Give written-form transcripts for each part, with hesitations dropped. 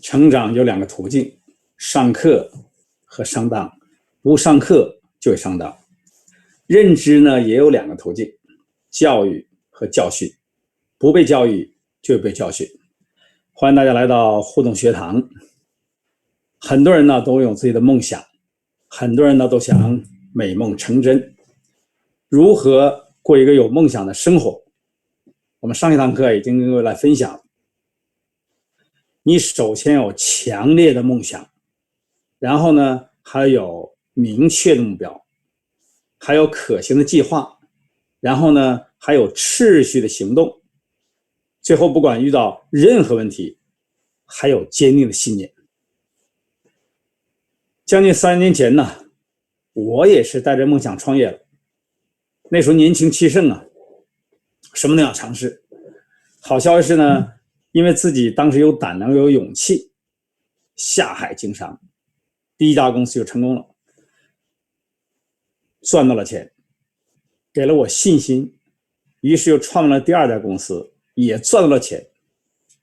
成长有两个途径，上课和上当，不上课就会上当。认知呢也有两个途径，教育和教训，不被教育就会被教训。欢迎大家来到互动学堂。很多人呢都有自己的梦想，很多人呢都想美梦成真。如何过一个有梦想的生活？我们上一堂课已经跟各位来分享，你首先有强烈的梦想，然后呢还有明确的目标，还有可行的计划，然后呢还有持续的行动，最后不管遇到任何问题，还有坚定的信念。将近30年前呢，我也是带着梦想创业了。那时候年轻气盛啊，什么都想尝试。好消息是呢，因为自己当时有胆量有勇气，下海经商，第一家公司就成功了，赚到了钱，给了我信心，于是又创了第二家公司，也赚到了钱，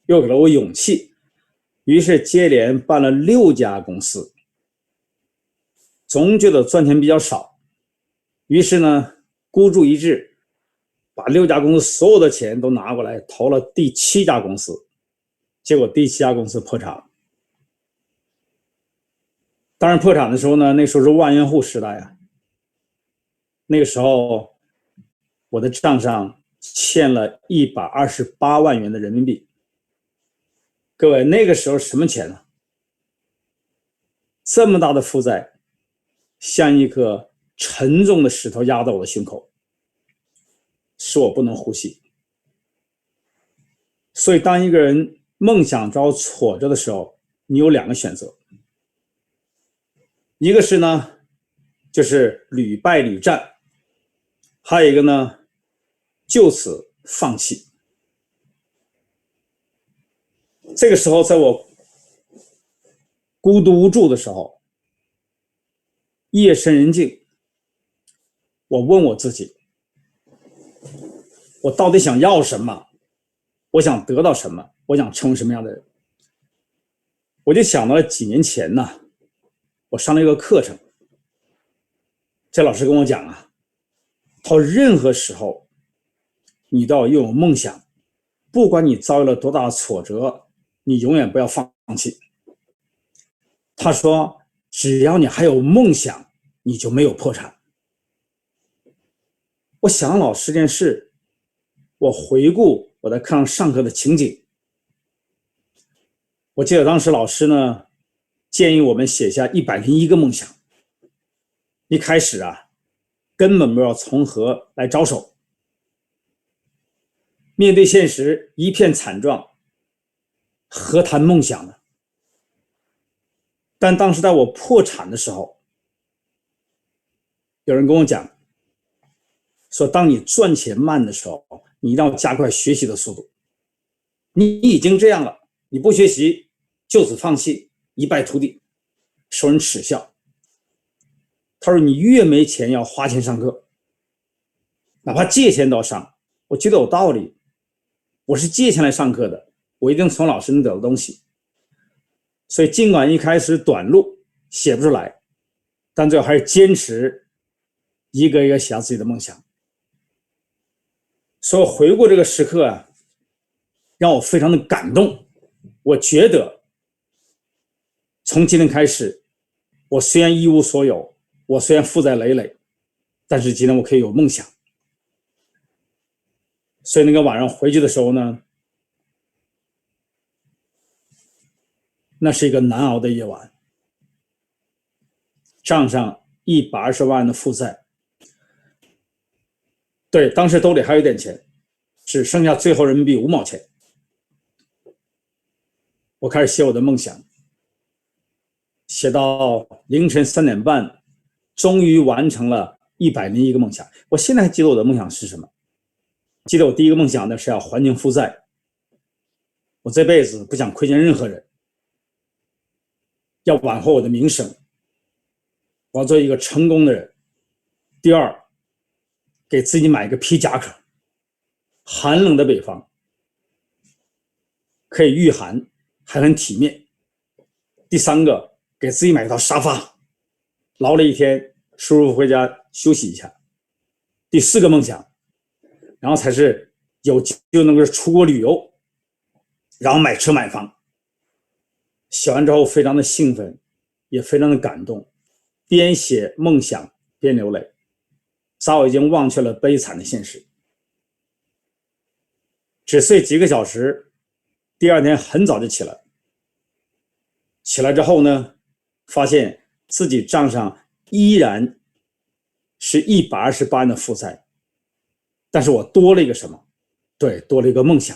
又给了我勇气，于是接连办了6家公司，总觉得赚钱比较少，于是呢孤注一掷，把6家公司所有的钱都拿过来投了第7家公司，结果第7家公司破产了。当然破产的时候呢，那时候是万元户时代啊，那个时候我的账上欠了128万元的人民币。各位，那个时候什么钱呢？这么大的负债像一颗沉重的石头压到我的胸口，使我不能呼吸。所以当一个人梦想遭挫折的时候，你有2个选择，一个是呢就是屡败屡战，还有一个呢就此放弃。这个时候在我孤独无助的时候，夜深人静，我问我自己，我到底想要什么？我想得到什么？我想成为什么样的人？我就想到了几年前呢，我上了一个课程，这老师跟我讲啊，他说任何时候你都要拥有梦想，不管你遭遇了多大的挫折，你永远不要放弃。他说只要你还有梦想，你就没有破产。我想老师这件事，我回顾我在课上上课的情景，我记得当时老师呢建议我们写下101个梦想。一开始啊，根本不知道从何来着手，面对现实一片惨状，何谈梦想呢？但当时在我破产的时候，有人跟我讲说，当你赚钱慢的时候，你一定要加快学习的速度。你已经这样了，你不学习，就此放弃，一败涂地，受人耻笑。他说你越没钱要花钱上课，哪怕借钱都要上。我觉得有道理，我是借钱来上课的，我一定从老师能得到东西。所以尽管一开始短路写不出来，但最后还是坚持一个一个写下自己的梦想。所以回顾这个时刻啊，让我非常的感动。我觉得从今天开始，我虽然一无所有，我虽然负债累累，但是今天我可以有梦想。所以那个晚上回去的时候呢，那是一个难熬的夜晚，账上120万的负债，对，当时兜里还有点钱，只剩下最后人民币5毛钱。我开始写我的梦想，写到凌晨3点半，终于完成了101个梦想。我现在还记得我的梦想是什么？记得我第一个梦想呢是要还清负债，我这辈子不想亏欠任何人，要挽回我的名声，我要做一个成功的人。第二，给自己买一个皮夹克，寒冷的北方可以御寒，还很体面。第3个，给自己买一套沙发，劳了一天，舒服回家休息一下。第4个梦想，然后才是就能够出国旅游，然后买车买房。写完之后非常的兴奋，也非常的感动，边写梦想边流泪，早已经忘却了悲惨的现实。只睡几个小时，第2天很早就起来。起来之后呢，发现自己账上依然是128万的负债，但是我多了一个什么？对，多了一个梦想。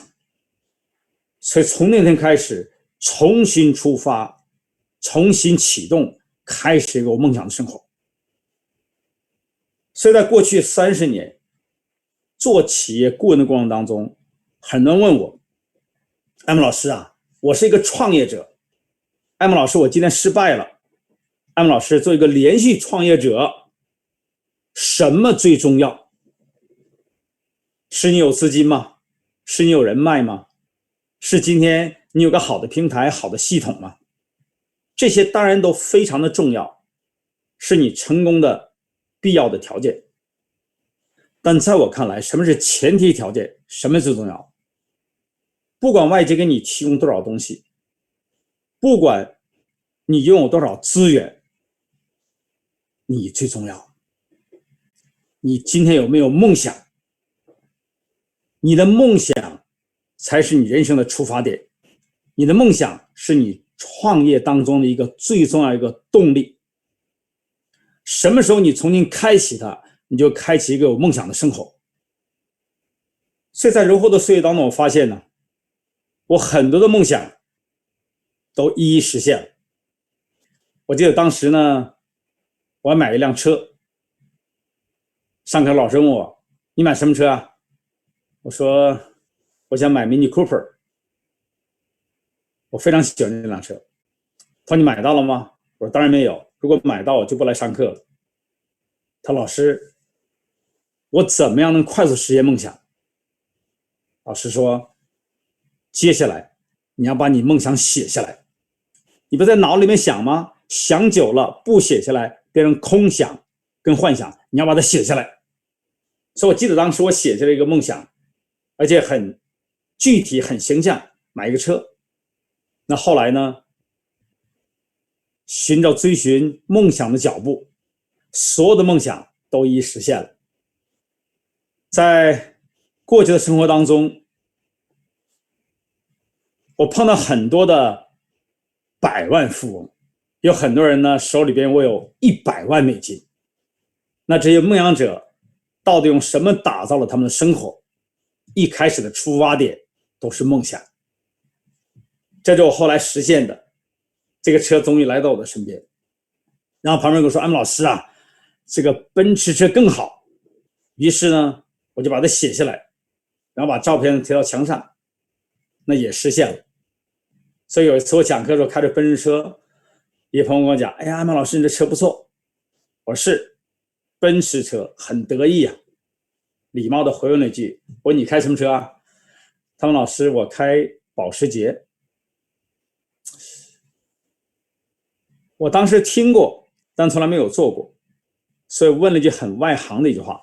所以从那天开始，重新出发，重新启动，开始一个我梦想的生活。所以在过去30年做企业顾问的过程当中，很多人问我，艾蒙老师啊，我是一个创业者，艾蒙老师，我今天失败了。艾蒙老师，做一个连续创业者，什么最重要？是你有资金吗？是你有人脉吗？是今天你有个好的平台、好的系统吗？这些当然都非常的重要，是你成功的必要的条件。但在我看来，什么是前提条件？什么最重要？不管外界给你提供多少东西，不管你拥有多少资源，你最重要。你今天有没有梦想？你的梦想才是你人生的出发点，你的梦想是你创业当中的一个最重要的一个动力。什么时候你重新开启它，你就开启一个有梦想的生活。所以在柔和的岁月当中，我发现呢，我很多的梦想都一一实现了。我记得当时呢，我要买一辆车，上课老师问我，你买什么车啊？我说我想买 Mini Cooper， 我非常喜欢这辆车。他说你买到了吗？我说当然没有，如果买到我就不来上课了。他说老师，我怎么样能快速实现梦想？老师说，接下来你要把你梦想写下来。你不在脑里面想吗？想久了不写下来变成空想跟幻想，你要把它写下来。所以我记得当时我写下了一个梦想，而且很具体很形象，买一个车。那后来呢，追寻梦想的脚步，所有的梦想都一一实现了。在过去的生活当中，我碰到很多的百万富翁，有很多人呢手里边握有100万美金。那这些梦想者到底用什么打造了他们的生活？一开始的出发点都是梦想，这就是我后来实现的。这个车终于来到我的身边，然后旁边跟我说：“安老师啊，这个奔驰车更好。”于是呢，我就把它写下来，然后把照片贴到墙上，那也实现了。所以有一次我讲课的时候开着奔驰车，一朋友跟我讲：“哎呀，安老师，你这车不错。”我说是奔驰车，很得意啊。礼貌的回问了一句：“我说你开什么车啊？”他们老师，我开保时捷。我当时听过，但从来没有做过，所以问了一句很外行的一句话。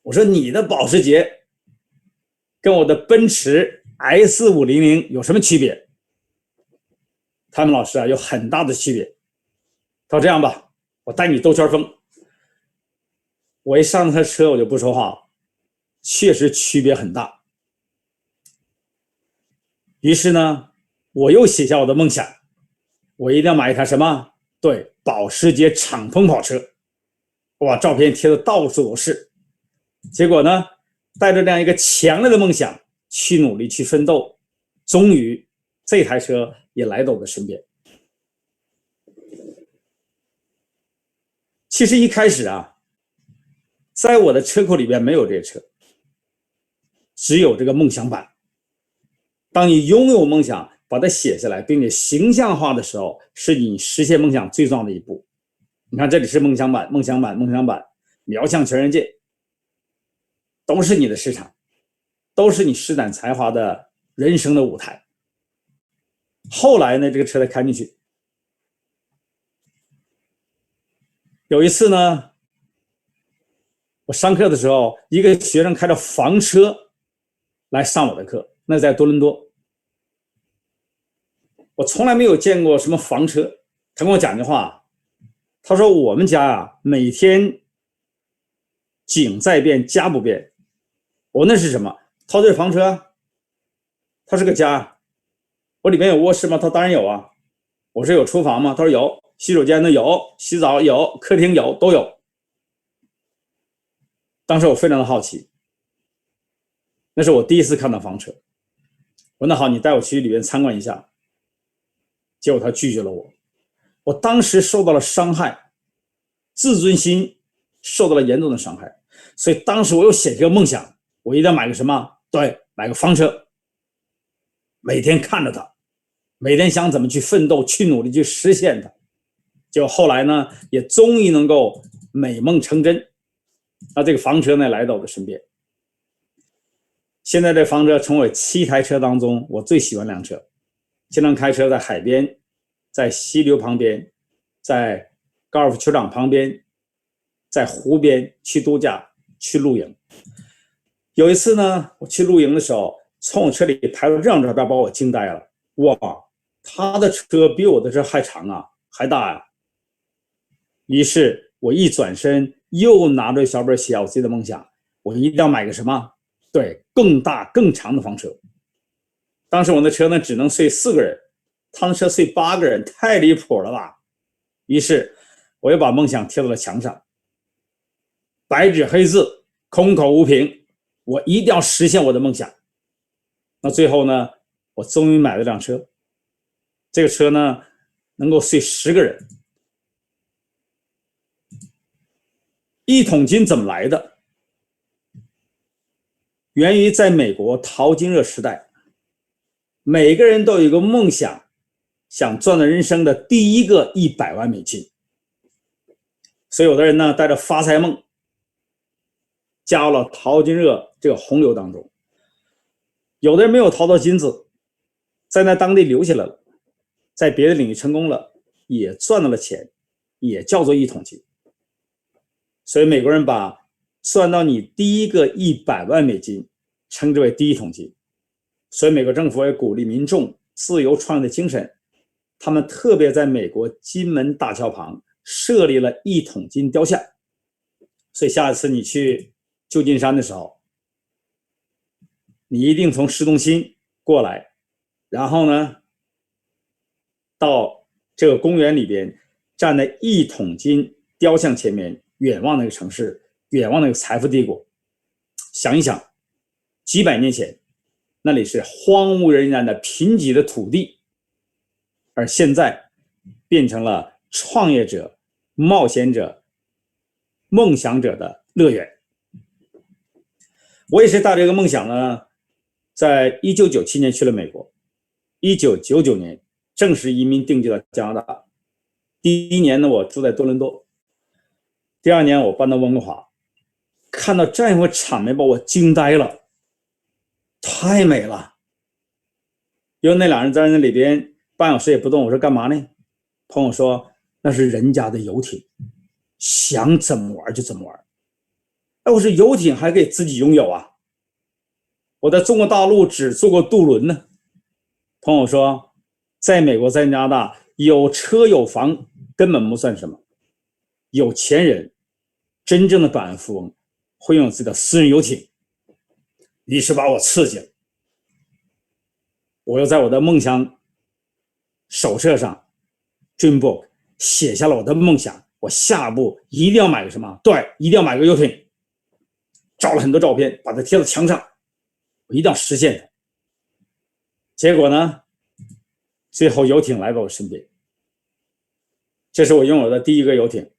我说你的保时捷跟我的奔驰 S500有什么区别？他们老师啊，有很大的区别。他说这样吧，我带你兜圈风。我一上他车我就不说话了，确实区别很大。于是呢，我又写下我的梦想，我一定要买一台什么？对，保时捷敞篷跑车。我把照片贴的到处都是。结果呢，带着这样一个强烈的梦想去努力去奋斗，终于这台车也来到我的身边。其实一开始啊，在我的车库里边没有这个车，只有这个梦想版。当你拥有梦想，把它写下来并且形象化的时候，是你实现梦想最重要的一步。你看这里是梦想版，梦想版，梦想版，瞄向全世界，都是你的市场，都是你施展才华的人生的舞台。后来呢，这个车才开进去，有一次呢，我上课的时候，一个学生开着房车来上我的课，那在多伦多。我从来没有见过什么房车。他跟我讲句话，他说我们家啊，每天景在变，家不变。我那是什么？他说这是房车，他是个家。我里面有卧室吗？他当然有啊。我说有厨房吗？他说有。洗手间呢有，洗澡有，客厅有，都有。当时我非常的好奇，那是我第一次看到房车。我说那好，你带我去里面参观一下。结果他拒绝了我。我当时受到了伤害，自尊心受到了严重的伤害，所以当时我又写一个梦想，我一定要买个什么？对，买个房车，每天看着它，每天想怎么去奋斗，去努力，去实现它。就后来呢，也终于能够美梦成真。那这个房车呢，来到我的身边。现在这房车成为7台车当中我最喜欢辆车。经常开车在海边，在溪流旁边，在高尔夫球场旁边，在湖边去度假，去露营。有一次呢，我去露营的时候，从我车里拍了这张照片，把我惊呆了。哇，他的车比我的车还长啊，还大呀！于是我一转身，又拿着小本写我自己的梦想，我一定要买个什么？对，更大更长的房车。当时我的车呢，只能睡4个人，他的车睡8个人，太离谱了吧？于是我又把梦想贴到了墙上，白纸黑字，空口无凭，我一定要实现我的梦想。那最后呢，我终于买了辆车，这个车呢，能够睡10个人。1桶金怎么来的？源于在美国淘金热时代，每个人都有一个梦想，想赚到人生的第一个100万美金。所以有的人呢，带着发财梦加入了淘金热这个洪流当中。有的人没有淘到金子，在那当地留下来了，在别的领域成功了，也赚到了钱，也叫做1桶金。所以美国人把赚到你第一个100万美金称之为第1桶金。所以美国政府也鼓励民众自由创业的精神，他们特别在美国金门大桥旁设立了1桶金雕像。所以下一次你去旧金山的时候，你一定从市中心过来，然后呢，到这个公园里边，站在1桶金雕像前面，远望那个城市，远望那个财富帝国。想一想，几百年前那里是荒无人烟的贫瘠的土地，而现在变成了创业者、冒险者、梦想者的乐园。我也是带着这个梦想呢，在1997年去了美国，1999年正式移民定居到加拿大。第1年呢，我住在多伦多，第2年我搬到温哥华。看到这样一个场面把我惊呆了，太美了。因为那2人在那里边半小时也不动，我说干嘛呢？朋友说那是人家的游艇，想怎么玩就怎么玩。我说游艇还可以自己拥有啊，我在中国大陆只坐过渡轮呢。朋友说在美国在加拿大有车有房根本不算什么，有钱人真正的百万富翁会拥有自己的私人游艇。于是把我刺激了，我又在我的梦想手册上 Dreambook 写下了我的梦想，我下一步一定要买个什么？对，一定要买个游艇。照了很多照片，把它贴到墙上，我一定要实现它。结果呢，最后游艇来到我身边，这是我拥有的第一个游艇，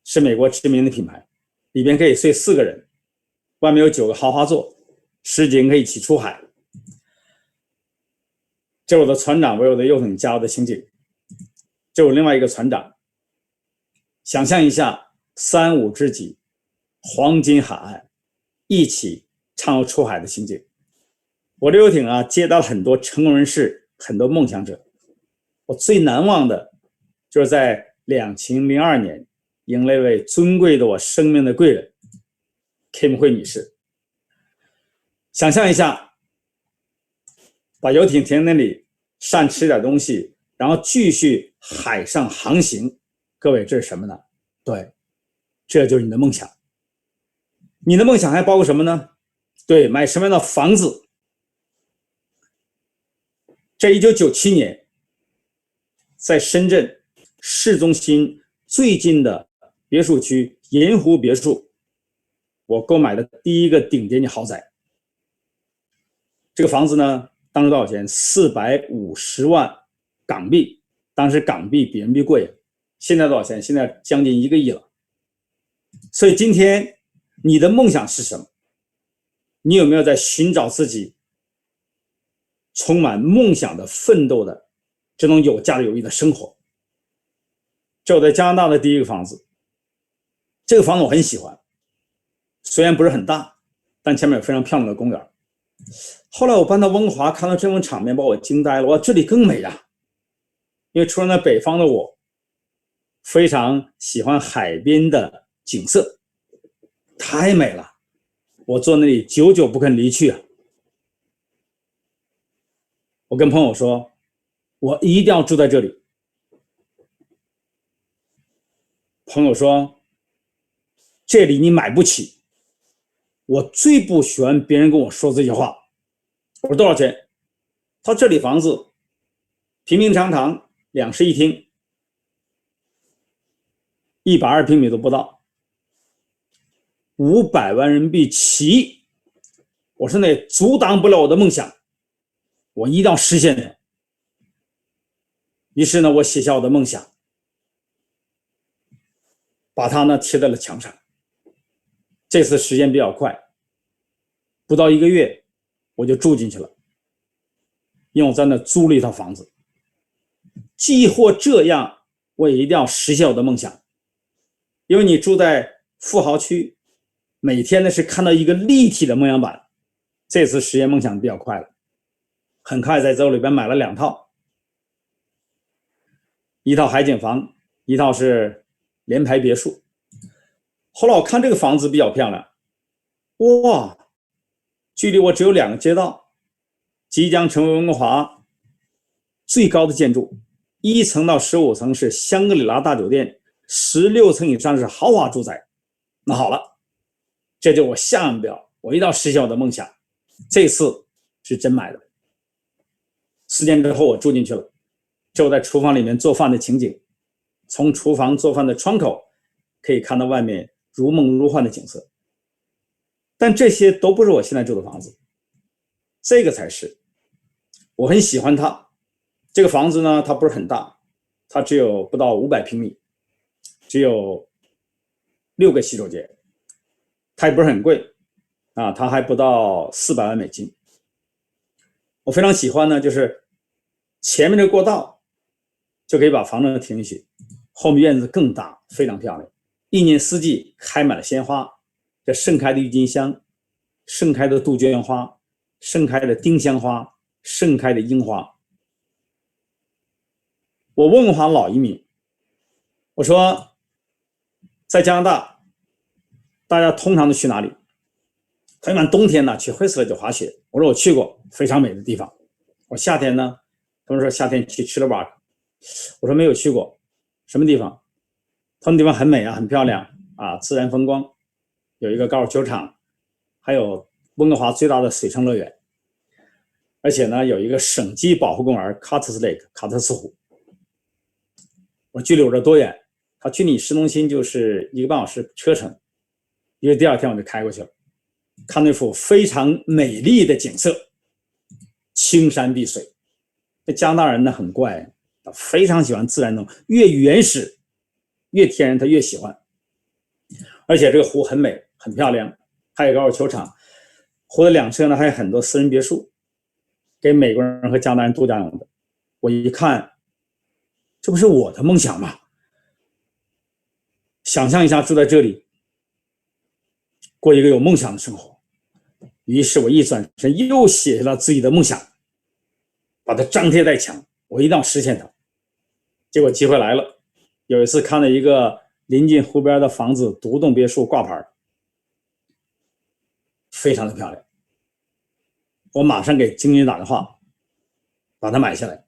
是美国知名的品牌，里边可以睡4个人，外面有9个豪华座，10几人可以一起出海。这是我的船长为我的游艇加油的情景。这有另外一个船长，想象一下3、5知己黄金海岸一起畅游出海的情景。我的游艇啊，接到了很多成功人士，很多梦想者。我最难忘的就是在2002年迎来一位尊贵的我生命的贵人 Kim 惠女士。想象一下，把游艇停在那里，善吃点东西，然后继续海上航行。各位，这是什么呢？对，这就是你的梦想。你的梦想还包括什么呢？对，买什么样的房子？在1997年，在深圳市中心最近的别墅区银湖别墅，我购买的第一个顶尖的豪宅。这个房子呢，当时多少钱？450万港币。当时港币比人民币贵，现在多少钱？现在将近1个亿了。所以今天你的梦想是什么？你有没有在寻找自己充满梦想的奋斗的这种有价值有意的生活？这我在加拿大的第一个房子，这个房子我很喜欢，虽然不是很大，但前面有非常漂亮的公园。后来我搬到温哥华，看到这种场面把我惊呆了。哇，这里更美啊！因为出生在北方的我，非常喜欢海边的景色，太美了，我坐那里久久不肯离去啊。我跟朋友说，我一定要住在这里。朋友说，这里你买不起。我最不喜欢别人跟我说这些话。我说多少钱？他这里房子平平常常2室1厅，120平米都不到，500万人民币起。我说那阻挡不了我的梦想，我一定要实现它。于是呢，我写下我的梦想，把它呢贴在了墙上。这次时间比较快，不到1个月我就住进去了，因为我在那租了一套房子。既或这样，我也一定要实现我的梦想。因为你住在富豪区，每天呢是看到一个立体的梦想板。这次实现梦想比较快了，很快在这里边买了2套，一套海景房，一套是联排别墅。后来我看这个房子比较漂亮，哇，距离我只有2个街道，即将成为温哥华最高的建筑，1层到15层是香格里拉大酒店，16层以上是豪华住宅。那好了，这就是我下目标，我一定要实现我的梦想。这次是真买的。4年之后我住进去了，就在厨房里面做饭的情景，从厨房做饭的窗口可以看到外面如梦如幻的景色。但这些都不是我现在住的房子，这个才是。我很喜欢它。这个房子呢，它不是很大，它只有不到500平米，只有6个洗手间，它也不是很贵啊，它还不到400万美金。我非常喜欢呢，就是前面的过道就可以把房子停进去，后面院子更大，非常漂亮，一年四季开满了鲜花，这盛开的郁金香，盛开的杜鹃花，盛开的丁香花，盛开的樱花。我问问老移民，我说在加拿大大家通常都去哪里？他一般冬天呢去惠斯勒就滑雪。我说我去过，非常美的地方。我夏天呢，他们说夏天去 Chilliwack， 我说没有去过，什么地方？他们地方很美啊，很漂亮啊，自然风光，有一个高尔夫球场，还有温哥华最大的水上乐园，而且呢有一个省级保护公园 Carter's Lake 卡特斯湖。我距离我这多远？他距离市中心就是1个半小时车程，因为第2天我就开过去了，看那幅非常美丽的景色，青山碧水。这加拿大人呢很怪，他非常喜欢自然东西，越原始越天然他越喜欢。而且这个湖很美很漂亮，还有高尔夫球场，湖的2侧呢还有很多私人别墅，给美国人和加拿大人度假用的。我一看，这不是我的梦想吗？想象一下住在这里，过一个有梦想的生活。于是我一转身又写下了自己的梦想，把它张贴在墙，我一定要实现它。结果机会来了，有一次看到一个临近湖边的房子独栋别墅挂牌，非常的漂亮，我马上给经纪人打电话把它买下来。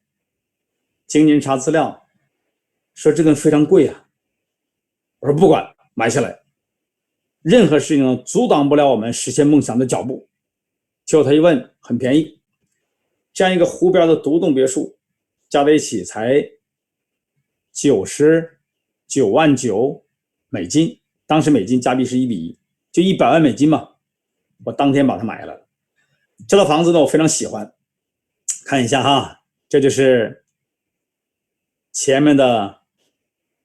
经纪人查资料说这个非常贵啊，我说不管，买下来。任何事情阻挡不了我们实现梦想的脚步。结果他一问，很便宜，这样一个湖边的独栋别墅加在一起才$9.9万当时美金加币是1:1，就100万美金嘛。我当天把它买了。这套房子呢，我非常喜欢，看一下哈，这就是前面的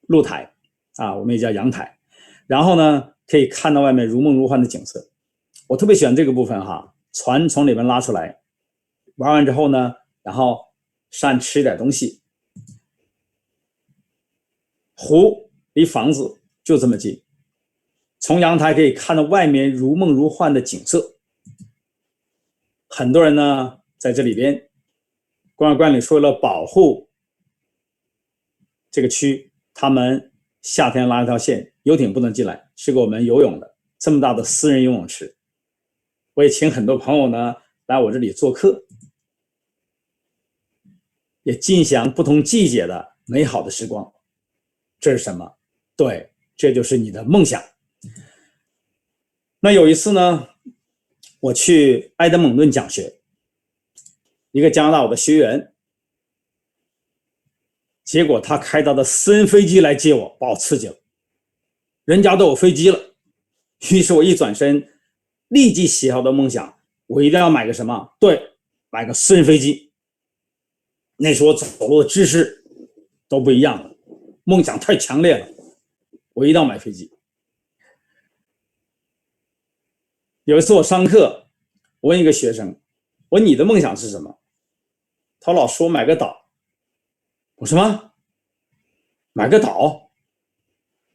露台啊，我们也叫阳台，然后呢可以看到外面如梦如幻的景色。我特别喜欢这个部分哈，船从里面拉出来，玩完之后呢，然后上吃点东西。湖离房子就这么近，从阳台可以看到外面如梦如幻的景色。很多人呢在这里边，公安管理说了保护这个区，他们夏天拉一条线，游艇不能进来，是给我们游泳的。这么大的私人游泳池，我也请很多朋友呢来我这里做客，也尽享不同季节的美好的时光。这是什么？对，这就是你的梦想。那有一次呢，我去埃德蒙顿讲学，一个加拿大我的学员，结果他开他的私人飞机来接我，把我刺激了。人家都有飞机了，于是我一转身，立即写好的梦想，我一定要买个什么？对，买个私人飞机。那时候我走路的姿势都不一样了，梦想太强烈了，我一定要买飞机。有一次我上课，我问一个学生，我说你的梦想是什么？他老说买个岛。我说什么？买个岛？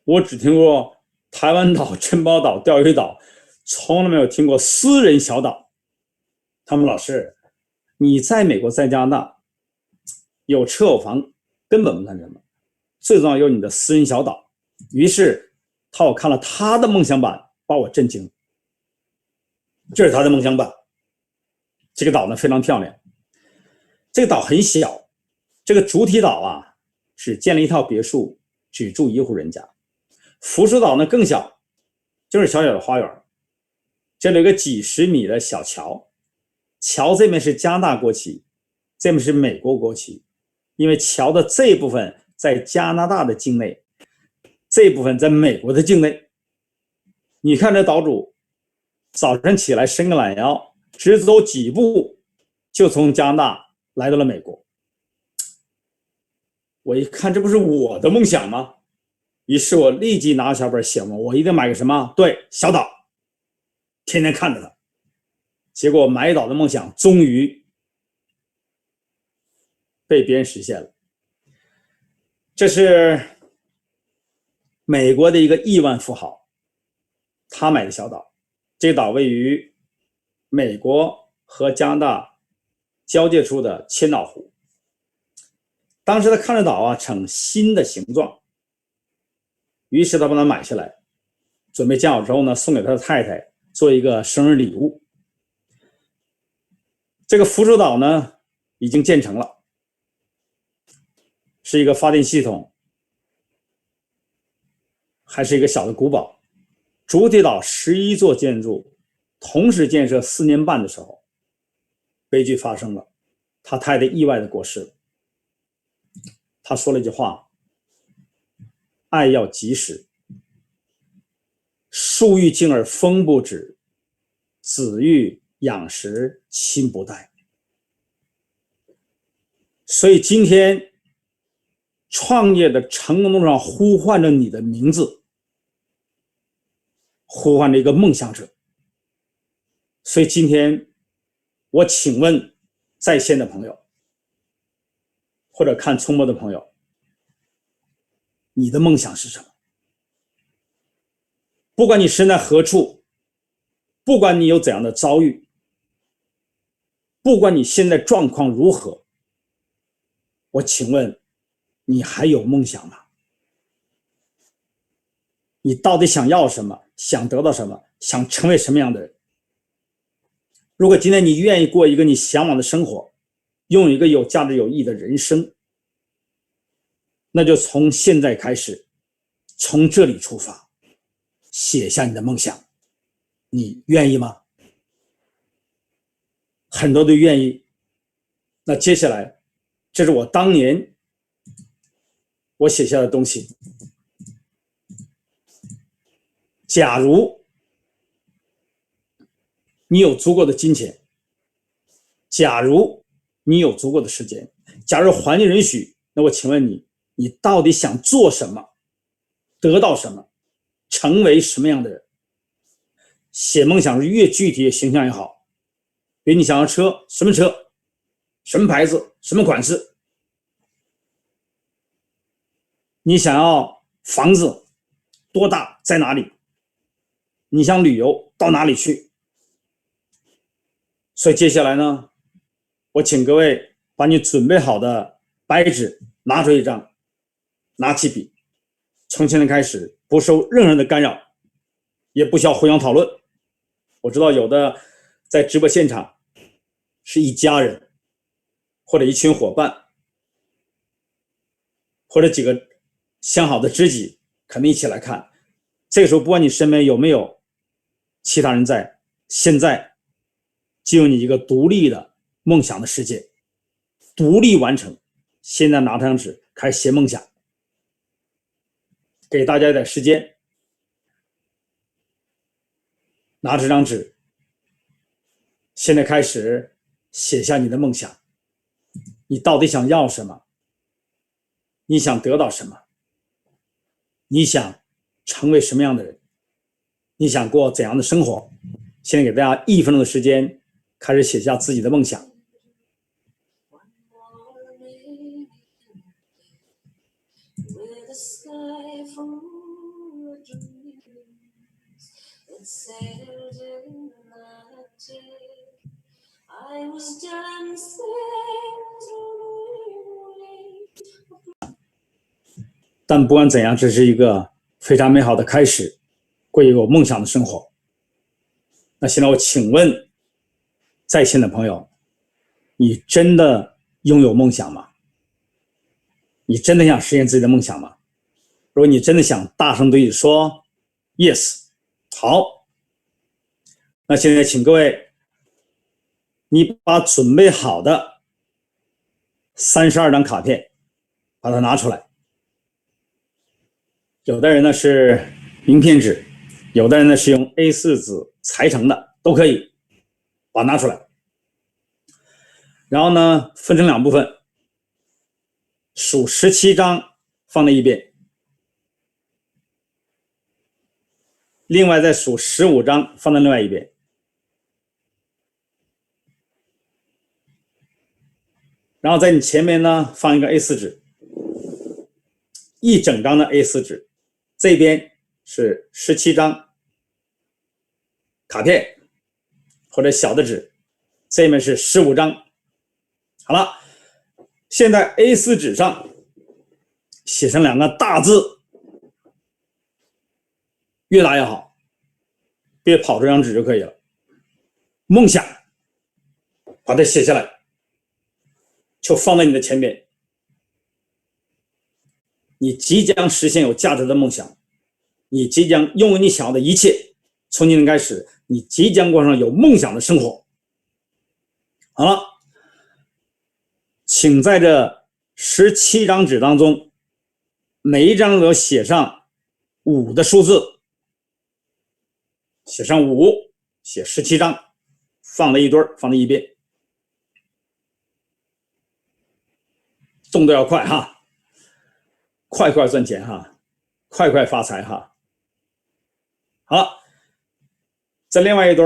我只听过台湾岛、珍宝岛、钓鱼岛，从来没有听过私人小岛。他们老师，你在美国在加拿大有车有房根本不谈什么，最重要有你的私人小岛。于是我看了他的梦想版，把我震惊。这是他的梦想版。这个岛呢非常漂亮，这个岛很小，这个主体岛啊只建了一套别墅，只住一户人家。浮出岛呢更小，就是小小的花园，这里有个几十米的小桥，桥这面是加拿大国旗，这面是美国国旗，因为桥的这一部分在加拿大的境内，这一部分在美国的境内。你看这岛主早晨起来伸个懒腰，只走几步就从加拿大来到了美国。我一看，这不是我的梦想吗？于是我立即拿小本写我一定买个什么？对，小岛，天天看着它。结果买岛的梦想终于被别人实现了。这是美国的一个亿万富豪，他买的小岛。这个岛位于美国和加拿大交界处的千岛湖。当时他看着岛啊呈心的形状，于是他把它买下来，准备建好之后呢，送给他的太太做一个生日礼物。这个浮出岛呢已经建成了，是一个发电系统，还是一个小的古堡。主体岛11座建筑同时建设4年半的时候，悲剧发生了，他太太意外的过世了。他说了一句话：爱要及时，树欲静而风不止，子欲养时亲不待。所以今天创业的成功路上呼唤着你的名字，呼唤着一个梦想者。所以今天我请问在线的朋友，或者看重播的朋友，你的梦想是什么？不管你身在何处，不管你有怎样的遭遇，不管你现在状况如何，我请问你还有梦想吗？你到底想要什么，想得到什么，想成为什么样的人。如果今天你愿意过一个你向往的生活，用一个有价值有意义的人生，那就从现在开始，从这里出发，写下你的梦想。你愿意吗？很多都愿意。那接下来，这是我当年我写下的东西。假如你有足够的金钱，假如你有足够的时间，假如环境允许，那我请问你，你到底想做什么，得到什么，成为什么样的人？写梦想是越具体越形象越好。比如你想要车，什么车，什么牌子，什么款式？你想要房子多大，在哪里？你想旅游到哪里去？所以接下来呢，我请各位把你准备好的白纸拿出一张，拿起笔，从现在开始不受任何人的干扰，也不需要互相讨论。我知道有的在直播现场是一家人，或者一群伙伴，或者几个相好的知己，可能一起来看。这个时候不管你身边有没有其他人在，现在进入你一个独立的梦想的世界，独立完成。现在拿张纸开始写梦想，给大家一点时间，拿这张纸，现在开始写下你的梦想。你到底想要什么？你想得到什么？你想成为什么样的人？你想过怎样的生活？现在给大家1分钟的时间，开始写下自己的梦想。但不管怎样，这是一个非常美好的开始，过一个有梦想的生活。那现在我请问在线的朋友，你真的拥有梦想吗？你真的想实现自己的梦想吗？如果你真的想，大声对你说 yes。 好，那现在请各位，你把准备好的32张卡片把它拿出来。有的人呢是名片纸，有的人呢是用 A4 纸裁成的，都可以，把它拿出来。然后呢分成2部分，数17张放在一边，另外再数15张放在另外一边。然后在你前面呢放一个 A4 纸，一整张的 A4 纸，这边是17张卡片或者小的纸，这面是15张。好了，现在 A4 纸上写上2个大字，越大越好，别跑出张纸就可以了。梦想，把它写下来，就放在你的前面。你即将实现有价值的梦想，你即将拥有你想要的一切。从今天开始，你即将过上有梦想的生活。好了，请在这17张纸当中，每一张都写上5的数字，写上5，写17张，放在一堆，放在一边。动作要快哈，快快赚钱哈，快快发财哈。好了，在另外一堆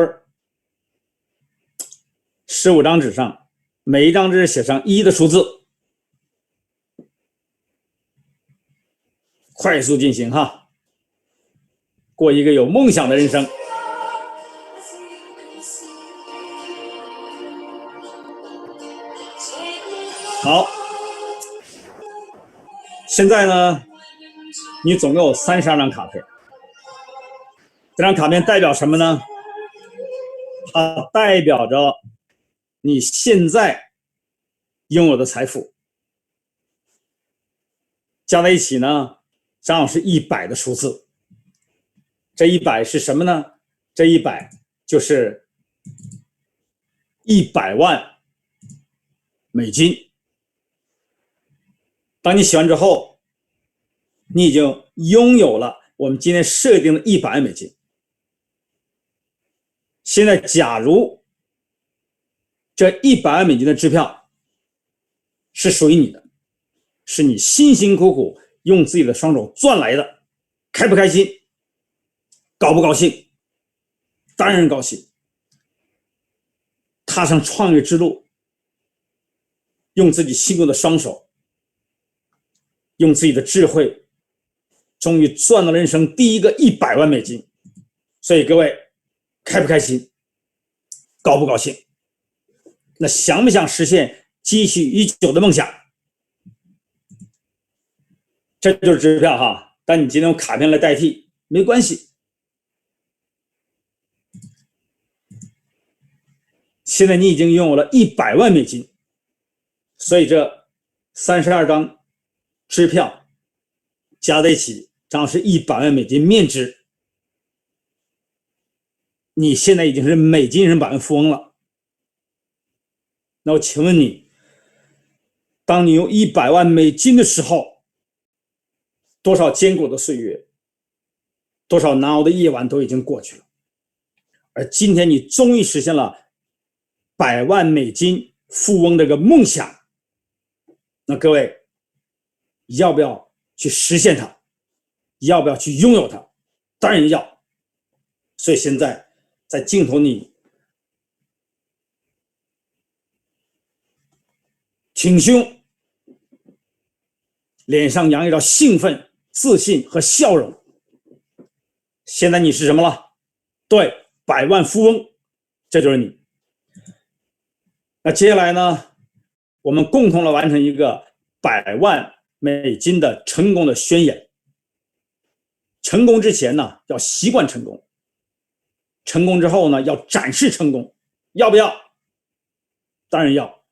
15张纸上，每一张纸写上1的数字，快速进行哈，过一个有梦想的人生。好，现在呢，你总共有32张卡片，这张卡片代表什么呢？它代表着你现在拥有的财富，加在一起呢，正好是100的数字。这100是什么呢？这100就是100万美金。当你写完之后，你已经拥有了我们今天设定的100万美金。现在，假如这100万美金的支票是属于你的，是你辛辛苦苦用自己的双手赚来的，开不开心？高不高兴？当然高兴。踏上创业之路，用自己辛苦的双手，用自己的智慧，终于赚到了人生第一个100万美金。所以各位，开不开心？高不高兴？那想不想实现积蓄已久的梦想？这就是支票哈，但你今天用卡片来代替没关系。现在你已经拥有了100万美金，所以这32张支票加在一起，正好是100万美金面值。你现在已经是美金人百万富翁了。那我请问你，当你有100万美金的时候，多少艰苦的岁月，多少难熬的夜晚都已经过去了，而今天你终于实现了100万美金富翁这个梦想。那各位，要不要去实现它？要不要去拥有它？当然要。所以现在在镜头里挺胸，脸上洋溢着兴奋、自信和笑容。现在你是什么了？对，100万富翁，这就是你。那接下来呢，我们共同来完成一个100万美金的成功的宣言。成功之前呢，要习惯成功；成功之后呢，要展示成功。要不要？当然要。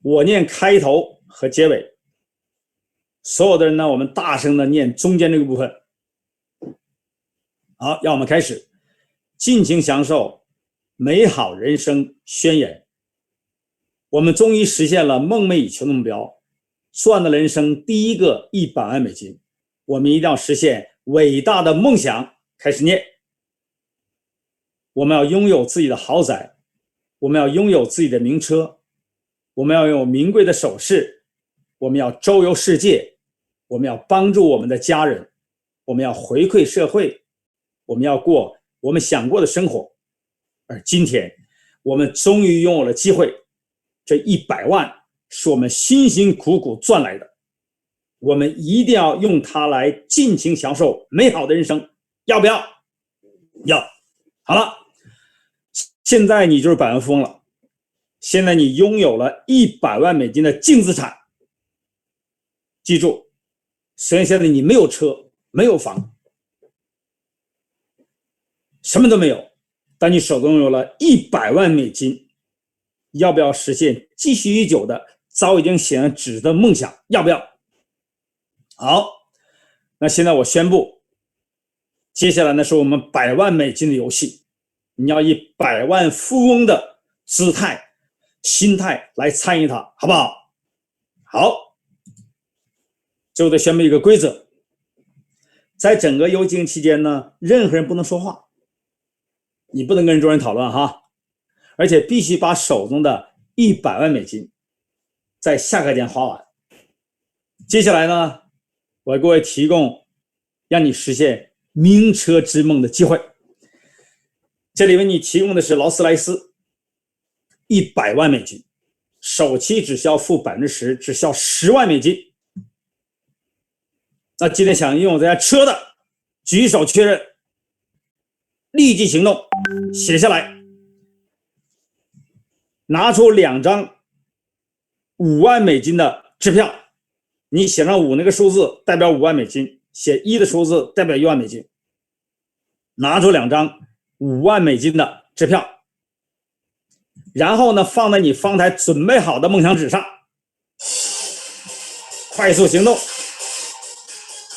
我念开头和结尾，所有的人呢，我们大声的念中间这个部分。好，让我们开始，尽情享受美好人生宣言。我们终于实现了梦寐以求的目标，赚了人生第一个100万美金。我们一定要实现伟大的梦想。开始念。我们要拥有自己的豪宅，我们要拥有自己的名车，我们要有名贵的首饰，我们要周游世界，我们要帮助我们的家人，我们要回馈社会，我们要过我们想过的生活。而今天我们终于拥有了机会，这100万是我们辛辛苦苦赚来的，我们一定要用它来尽情享受美好的人生。要不要？要。好了，现在你就是百万富翁了。现在你拥有了100万美金的净资产。记住，虽然现在你没有车，没有房，什么都没有，但你手中有了100万美金。要不要实现积蓄已久的早已经写上纸的梦想？要不要？好，那现在我宣布，接下来呢是我们100万美金的游戏。你要以100万富翁的姿态、心态来参与它，好不好？好，最后再宣布一个规则，在整个游戏期间呢，任何人不能说话，你不能跟众人讨论哈，而且必须把手中的100万美金在下课前花完。接下来呢，我为各位提供让你实现名车之梦的机会。这里为你提供的是劳斯莱斯100万美金，首期只需要付 10%， 只需要10万美金。那今天想拥有这台车的举手确认，立即行动，写下来，拿出2张5万美金的支票，你写上5那个数字代表5万美金，写1的数字代表1万美金。拿出2张5万美金的支票，然后呢，放在你方台准备好的梦想纸上，快速行动，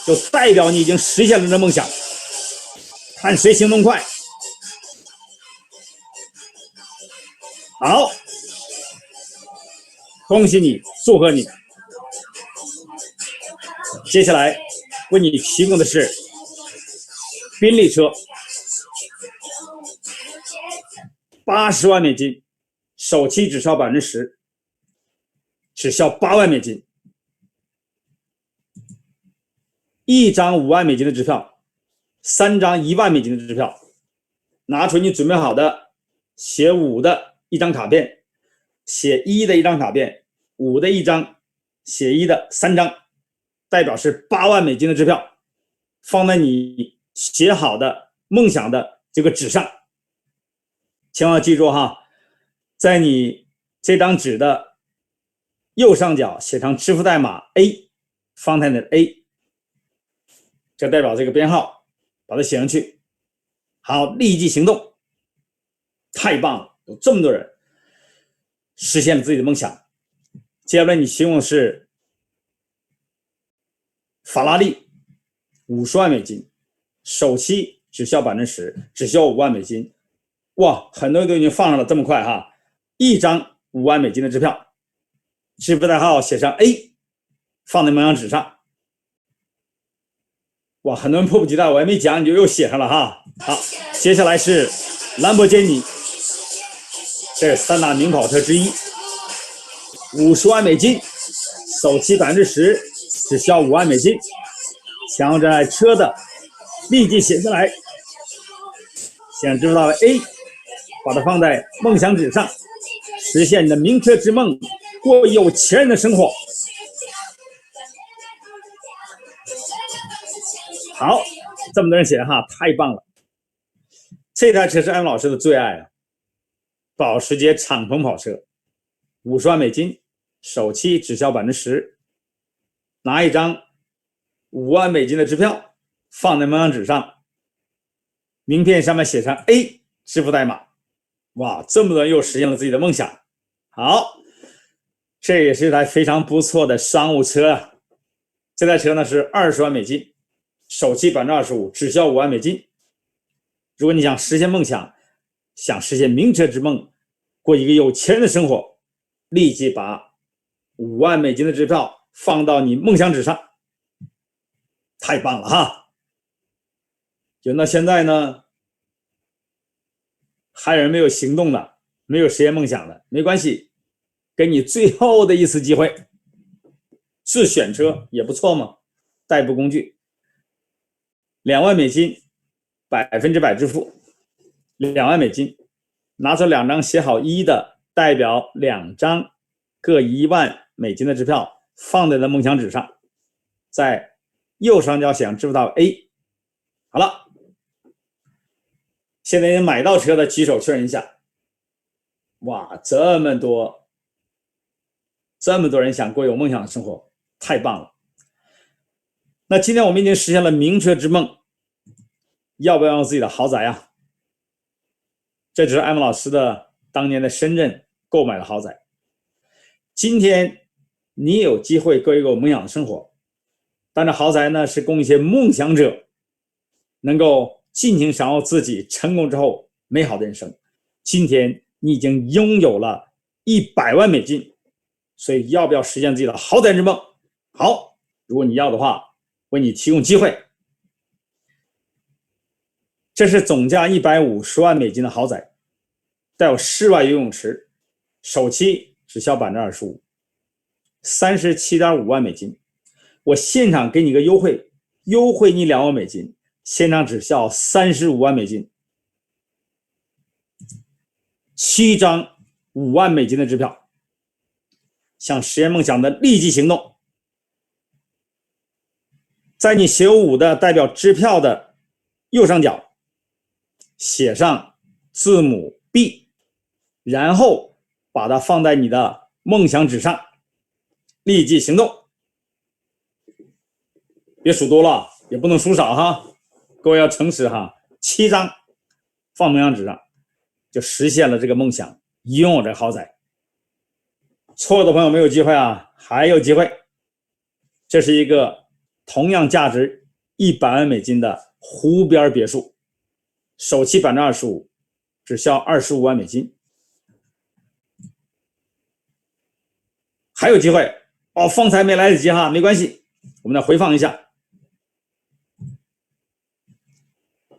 就代表你已经实现了这梦想。看谁行动快。好，恭喜你，祝贺你。接下来为你提供的是宾利车，80万美金，首期只销10%，只销8万美金。1张5万美金的支票，3张1万美金的支票，拿出你准备好的写5的一张卡片，写1的一张卡片，5的一张，写1的3张，代表是8万美金的支票，放在你写好的梦想的这个纸上。千万记住哈，在你这张纸的右上角写上支付代码 A， 方台的 A， 这代表这个编号，把它写上去。好，立即行动。太棒了，有这么多人实现了自己的梦想。接下来你提供的是法拉利50万美金，首期只销10%，只销5万美金。哇，很多人都已经放上了，这么快哈！1张5万美金的支票，支付代号写上 A， 放在梦想纸上。哇，很多人迫不及待，我还没讲你就又写上了哈。好，接下来是兰博基尼，这是3大名跑车之一，50万美金，首期10%，只销5万美金。想要这台车的立即写下来，想知道了 A， 把它放在梦想纸上，实现你的名车之梦，过有钱人的生活。好，这么多人写哈，太棒了！这台车是艾文老师的最爱啊，保时捷敞篷跑车，50万美金，首期只销10%，拿一张5万美金的支票，放在梦想纸上，名片上面写上 A， 支付代码。哇，这么多人又实现了自己的梦想。好，这也是一台非常不错的商务车啊。这台车呢是20万美金，首期25%，只销5万美金。如果你想实现梦想，想实现名车之梦，过一个有钱人的生活，立即把5万美金的支票放到你梦想纸上。太棒了哈！有到现在呢，还有人没有行动的，没有实现梦想的，没关系，给你最后的一次机会。自选车也不错嘛，代步工具，2万美金，100%支付，2万美金，拿出2张写好1的，代表2张各1万美金的支票，放在了梦想纸上，在右上角写上支付到 A。 好了，现在买到车的举手确认一下。哇，这么多人想过有梦想的生活，太棒了！那今天我们已经实现了名车之梦，要不要用自己的豪宅啊？这就是艾文老师的当年在深圳购买的豪宅。今天你有机会过一个有梦想的生活，但这豪宅呢是供一些梦想者能够尽情享受自己成功之后美好的人生。今天你已经拥有了100万美金，所以要不要实现自己的豪宅之梦？好，如果你要的话，为你提供机会。这是总价150万美金的豪宅，带有室外游泳池，首期只销25%，37.5万美金。我现场给你个优惠你2万美金，现场只销35万美金。7张5万美金的支票，想实现梦想的立即行动。在你写有5的代表支票的右上角写上字母 B， 然后把它放在你的梦想纸上，立即行动。别数多了，也不能数少哈，各位要诚实哈， 7张放梦想纸上，就实现了这个梦想，拥有这豪宅。错的朋友没有机会啊，还有机会。这是一个同样价值100万美金的湖边别墅，首期25%，只需要25万美金。还有机会哦，方才没来得及哈，没关系，我们再回放一下。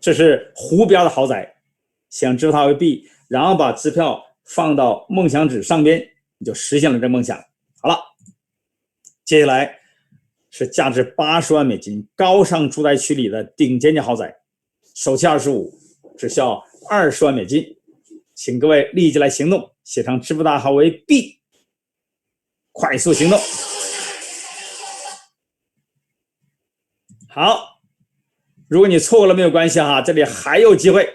这是湖边的豪宅，想支付它为币，然后把支票放到梦想纸上边，你就实现了这梦想。好了，接下来是价值80万美金高尚住宅区里的顶尖的豪宅，首期25%，只需要20万美金，请各位立即来行动，写上支付代号为 B， 快速行动。好，如果你错过了没有关系哈，这里还有机会。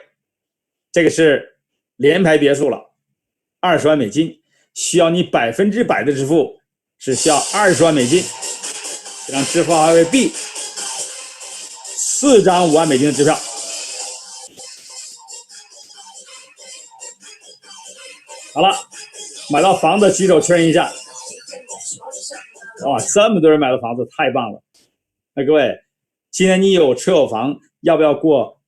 这个是联排别墅了，20万美金，需要你100%的支付，只需要20万美金，让支付号为 B， 4张5万美金的支票。好了，买到房子举手确认一下。哇，这么多人买到房子，太棒了！那各位，今天你有车有房，要不要过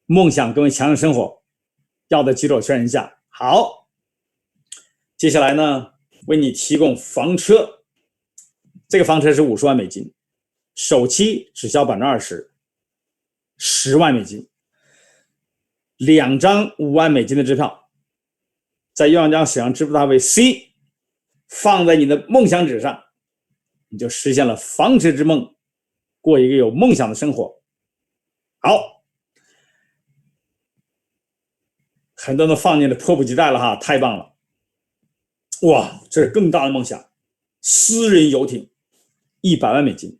梦想更为强的生活？要的举手确认一下。好，接下来呢，为你提供房车。这个房车是50万美金，首期只需要20%， 10万美金，2张5万美金的支票，在右上角写上支付代号为 C， 放在你的梦想纸上，你就实现了房车之梦，过一个有梦想的生活。好，很多人都放进了迫不及待了哈，太棒了！哇，这是更大的梦想，私人游艇，100万美金，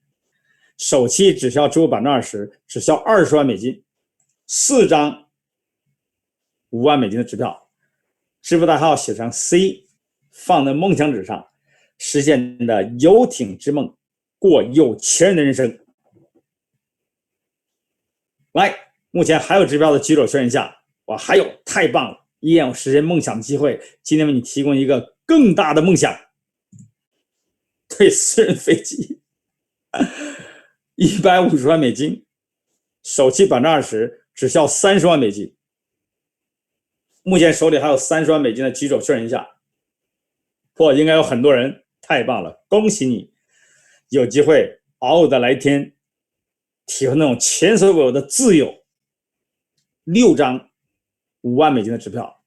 首期只需要支付20%，只需要20万美金，4张5万美金的支票，支付代号写上 C， 放在梦想纸上，实现你的游艇之梦，过有钱人的人生。来，目前还有支票的举手确认一下。哇，还有，太棒了！依然有实现梦想的机会。今天为你提供一个更大的梦想，对，私人飞机，150万美金，首期20%，只需要30万美金。目前手里还有30万美金的举手确认一下。哇，应该有很多人，太棒了，恭喜你，有机会嗷嗷的来天，体会那种前所未有的自由。6张5万美金的支票，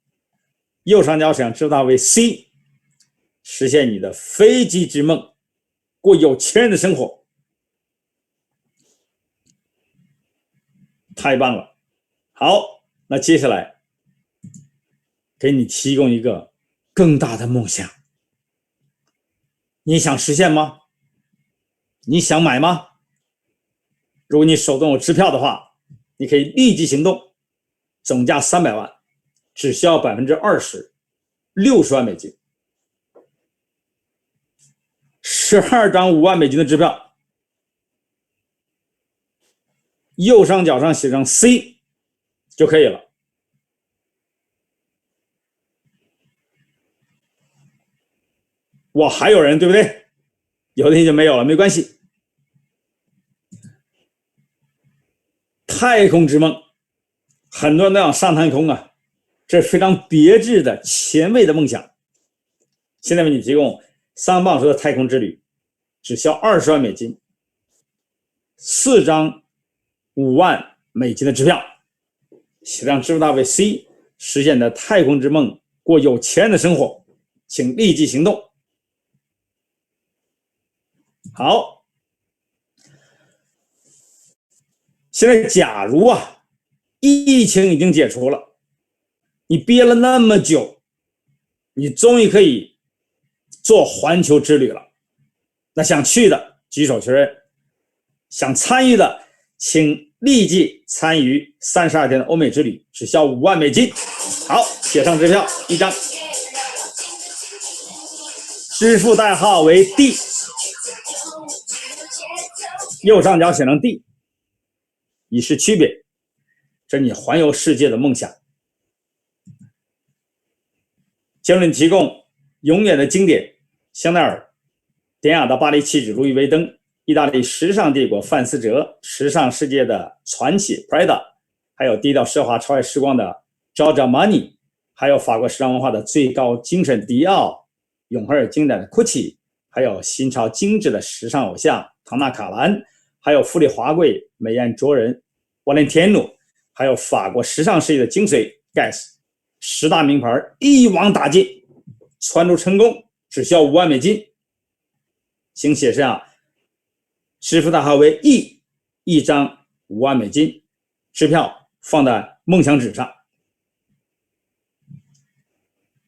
右上角写上支付代号为 C， 实现你的飞机之梦，过有钱人的生活。太棒了！好，那接下来给你提供一个更大的梦想，你想实现吗？你想买吗？如果你手中有支票的话，你可以立即行动，总价300万，只需要20%， 60万美金，12张5万美金的支票，右上角上写上 C 就可以了。哇，还有人对不对？有的人就没有了，没关系。太空之梦，很多人都想上太空啊，这是非常别致的前卫的梦想。现在为你提供3磅数的太空之旅，只需要20万美金，4张5万美金的支票，写上支付代号为 C， 实现你的太空之梦，过有钱人的生活，请立即行动。好，现在假如啊，疫情已经解除了，你憋了那么久，你终于可以做环球之旅了。那想去的举手确认，想参与的请立即参与32天的欧美之旅，只需要5万美金。好，写上支票1张，支付代号为 D， 右上角写成 D， 以示区别。这是你环游世界的梦想。杰伦提供永远的经典，香奈儿、典雅的巴黎气质路易威登，意大利时尚帝国范思哲，时尚世界的传奇 Prada， 还有低调奢华超越时光的 Giorgio Armani， 还有法国时尚文化的最高精神迪奥，永恒而经典的 Gucci， 还有新潮精致的时尚偶像唐纳卡兰，还有富丽华贵美艳卓人 Valentino， 还有法国时尚事业的精髓 Guess， 10大名牌一网打尽，传出成功只需要5万美金，请写上支付代号为 E， 一张5万美金支票放在梦想纸上。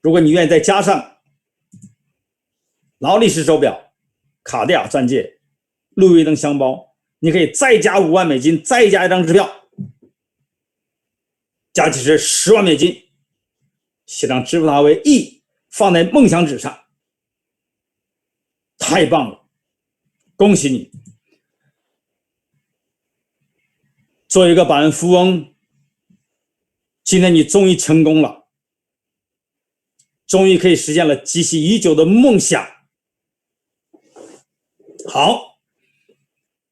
如果你愿意再加上劳力士手表、卡地亚钻戒、路易威登箱包，你可以再加5万美金，再加一张支票，加起是10万美金，写上支付代号为 E， 放在梦想纸上。太棒了，恭喜你！做一个百万富翁，今天你终于成功了，终于可以实现了积蓄已久的梦想。好，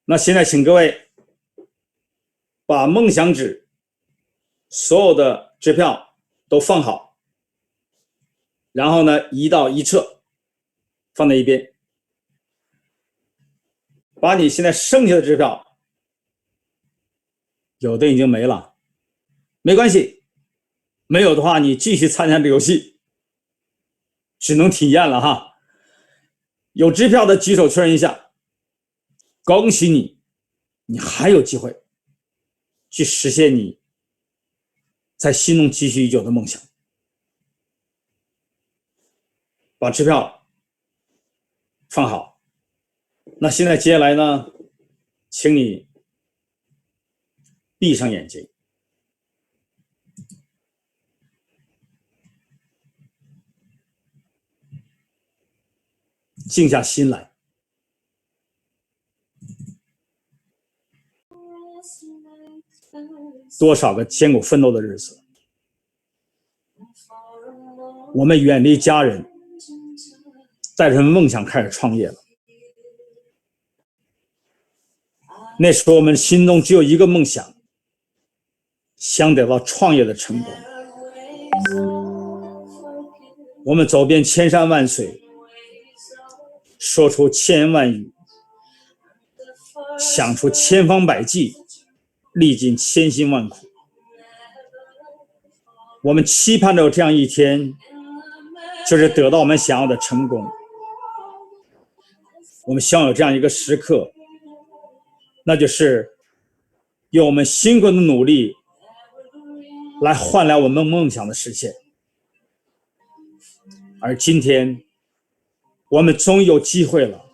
那现在请各位把梦想纸所有的支票都放好，然后呢移到一侧，放在一边，把你现在剩下的支票，有的已经没了，没关系，没有的话你继续参加这个游戏，只能体验了哈。有支票的举手确认一下，恭喜你，你还有机会去实现你在心中积蓄已久的梦想。把支票放好，那现在接下来呢，请你闭上眼睛，静下心来。多少个艰苦奋斗的日子，我们远离家人，带着梦想开始创业了。那时候我们心中只有一个梦想，想得到创业的成功。我们走遍千山万水，说出千言万语，想出千方百计，历尽千辛万苦。我们期盼着有这样一天，就是得到我们想要的成功。我们希望有这样一个时刻，那就是用我们辛苦的努力来换来我们梦想的实现。而今天我们终于有机会了，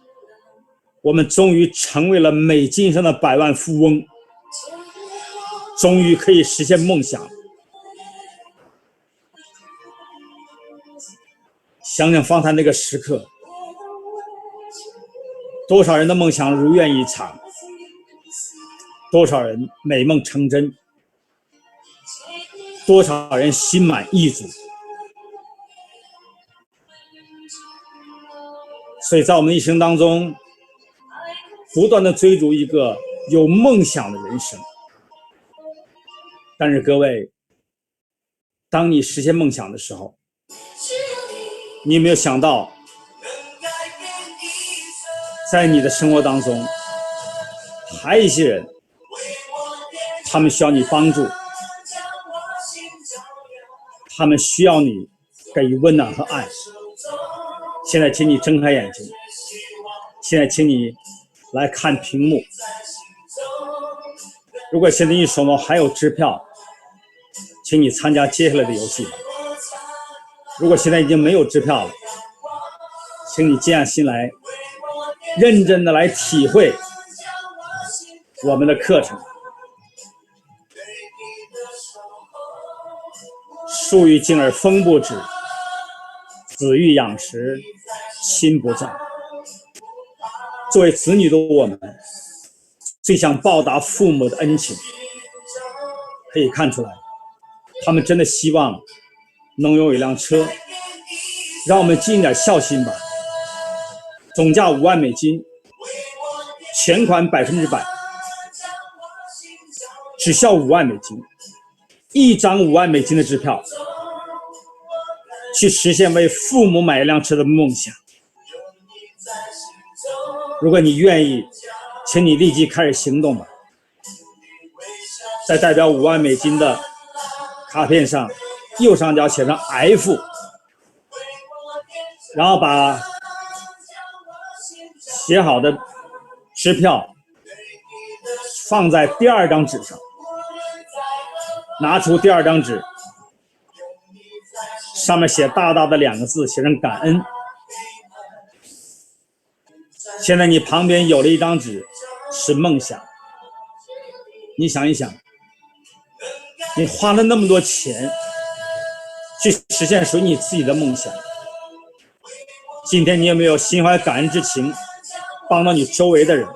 我们终于成为了美金上的百万富翁，终于可以实现梦想。想想方才那个时刻，多少人的梦想如愿以偿，多少人美梦成真，多少人心满意足。所以在我们的一生当中，不断的追逐一个有梦想的人生。但是各位，当你实现梦想的时候，你有没有想到，在你的生活当中还有一些人，他们需要你帮助，他们需要你给予温暖和爱。现在请你睁开眼睛，现在请你来看屏幕。如果现在你手中还有支票，请你参加接下来的游戏。如果现在已经没有支票了，请你静下心来，认真的来体会我们的课程。树欲静而风不止，子欲养时亲不在。作为子女的我们，最想报答父母的恩情，可以看出来，他们真的希望能拥有一辆车。让我们尽一点孝心吧。总价5万美金，全款100%，只需要5万美金，一张5万美金的支票，去实现为父母买一辆车的梦想。如果你愿意，请你立即开始行动吧。在代表5万美金的卡片上，右上角写上 F， 然后把写好的支票放在第二张纸上，拿出第二张纸，上面写大大的2个字，写成感恩。现在你旁边有了一张纸，是梦想。你想一想，你花了那么多钱去实现属于你自己的梦想，今天你有没有心怀感恩之情，帮到你周围的人？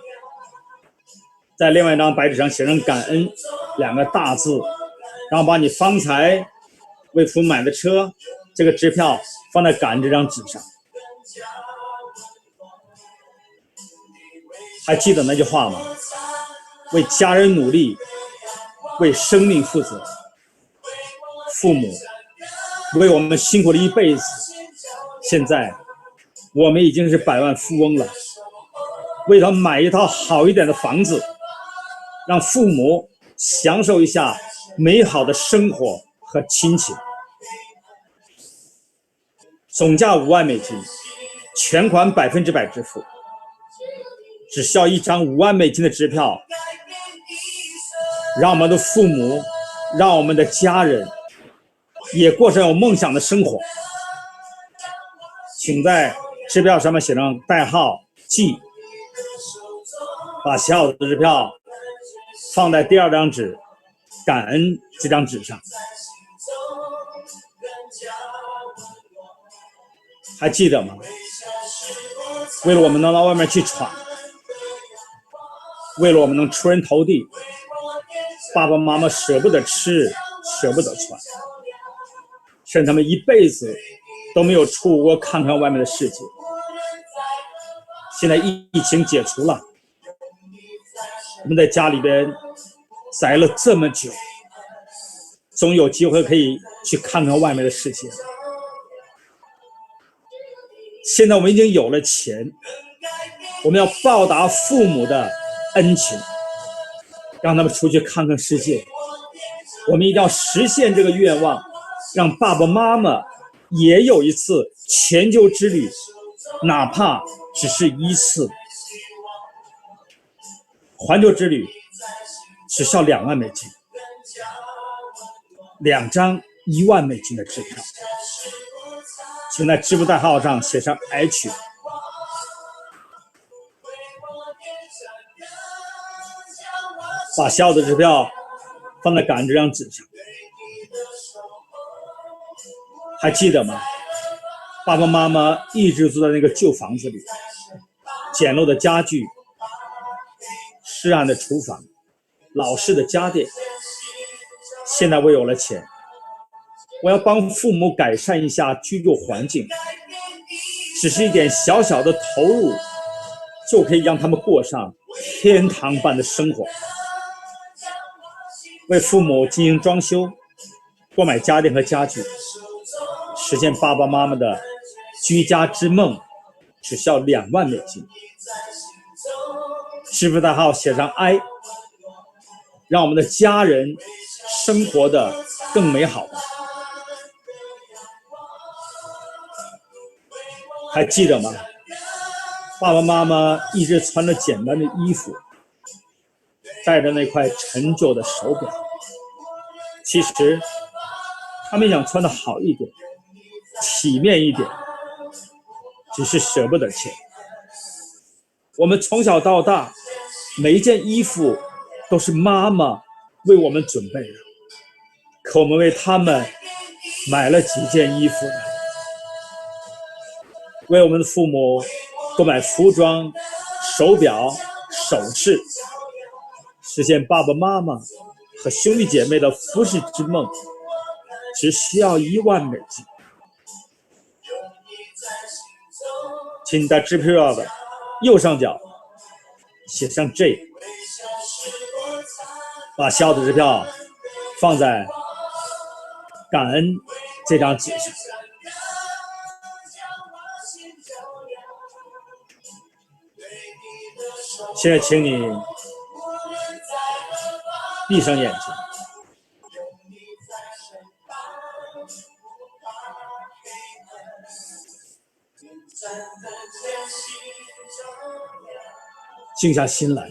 在另外一张白纸上写上感恩2个大字，然后把你方才为父母买的车这个支票放在感恩这张纸上。还记得那句话吗？为家人努力，为生命负责。父母为我们辛苦了一辈子，现在我们已经是百万富翁了，为他们买一套好一点的房子，让父母享受一下美好的生活和亲情。总价5万美金，全款100%支付，只需要一张5万美金的支票，让我们的父母，让我们的家人也过上有梦想的生活。请在支票上面写上代号 G， 把写好的支票放在第二张纸感恩这张纸上。还记得吗？为了我们能到外面去闯，为了我们能出人头地，爸爸妈妈舍不得吃，舍不得穿，甚至他们一辈子都没有出国看看外面的世界。现在疫情解除了，我们在家里边宅了这么久，总有机会可以去看看外面的世界。现在我们已经有了钱，我们要报答父母的恩情，让他们出去看看世界。我们一定要实现这个愿望，让爸爸妈妈也有一次全球之旅，哪怕只是一次。环球之旅只需要2万美金，2张1万美金的支票，请在支付代号上写上 H。 把写好的支票放在感恩这张纸上。还记得吗？爸爸妈妈一直住在那个旧房子里，简陋的家具，湿暗的厨房，老式的家电。现在我有了钱，我要帮父母改善一下居住环境，只是一点小小的投入，就可以让他们过上天堂般的生活。为父母进行装修，购买家电和家具，实现爸爸妈妈的居家之梦，只需要2万美金。支付代号写上 I， 让我们的家人生活的更美好吧。还记得吗？爸爸妈妈一直穿着简单的衣服，戴着那块陈旧的手表，其实他们想穿的好一点，体面一点，只是舍不得钱。我们从小到大，每一件衣服都是妈妈为我们准备的，可我们为他们买了几件衣服呢？为我们的父母购买服装、手表、首饰，实现爸爸妈妈和兄弟姐妹的服饰之梦只需要$10,000，请在支票的右上角写上 J， 把小的支票放在感恩这张纸上。现在请你闭上眼睛，静下心来，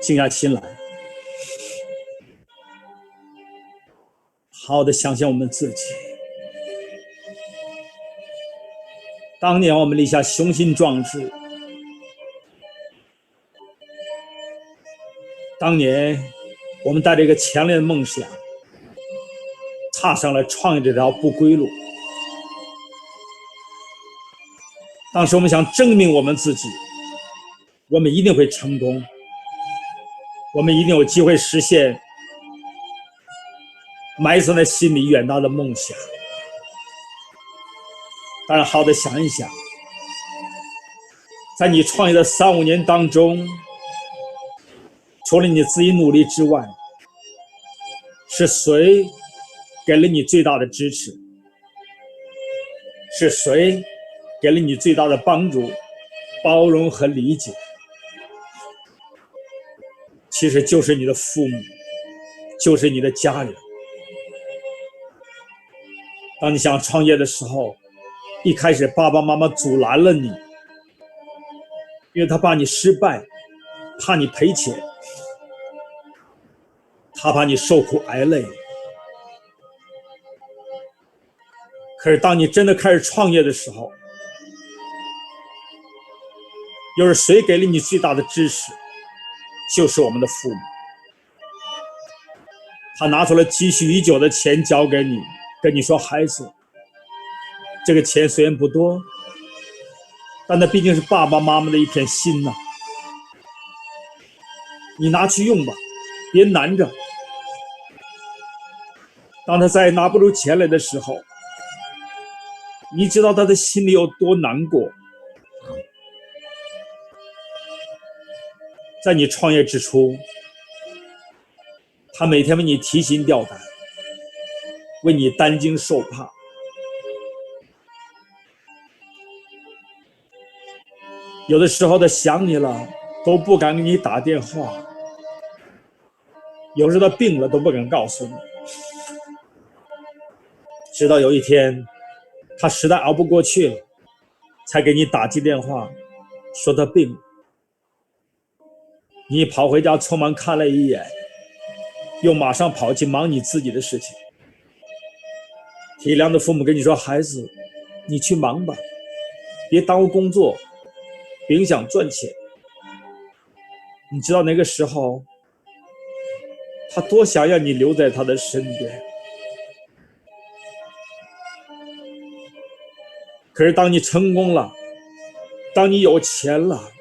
静下心来，好好的想想我们自己。当年我们立下雄心壮志，当年我们带着一个强烈的梦想，踏上了创业这条不归路。当时我们想证明我们自己，我们一定会成功，我们一定有机会实现埋藏在心里远大的梦想。当然好的想一想，在你创业的3-5年当中，除了你自己努力之外，是谁给了你最大的支持？是谁给了你最大的帮助、包容和理解？其实就是你的父母，就是你的家人。当你想创业的时候，一开始爸爸妈妈阻拦了你，因为他怕你失败，怕你赔钱，他怕你受苦挨累。可是当你真的开始创业的时候，又是谁给了你最大的支持？就是我们的父母。他拿出了积蓄已久的钱交给你，跟你说，孩子，这个钱虽然不多，但那毕竟是爸爸妈妈的一片心呐，你拿去用吧，别难着。当他再也拿不出钱来的时候，你知道他的心里有多难过。在你创业之初，他每天为你提心吊胆，为你担惊受怕。有的时候他想你了，都不敢给你打电话。有时候他病了，都不敢告诉你。直到有一天，他实在熬不过去了，才给你打进电话，说他病了。你跑回家匆忙看了一眼，又马上跑去忙你自己的事情。体谅的父母跟你说，孩子，你去忙吧，别耽误工作，别影响赚钱。你知道那个时候他多想要你留在他的身边。可是当你成功了，当你有钱了，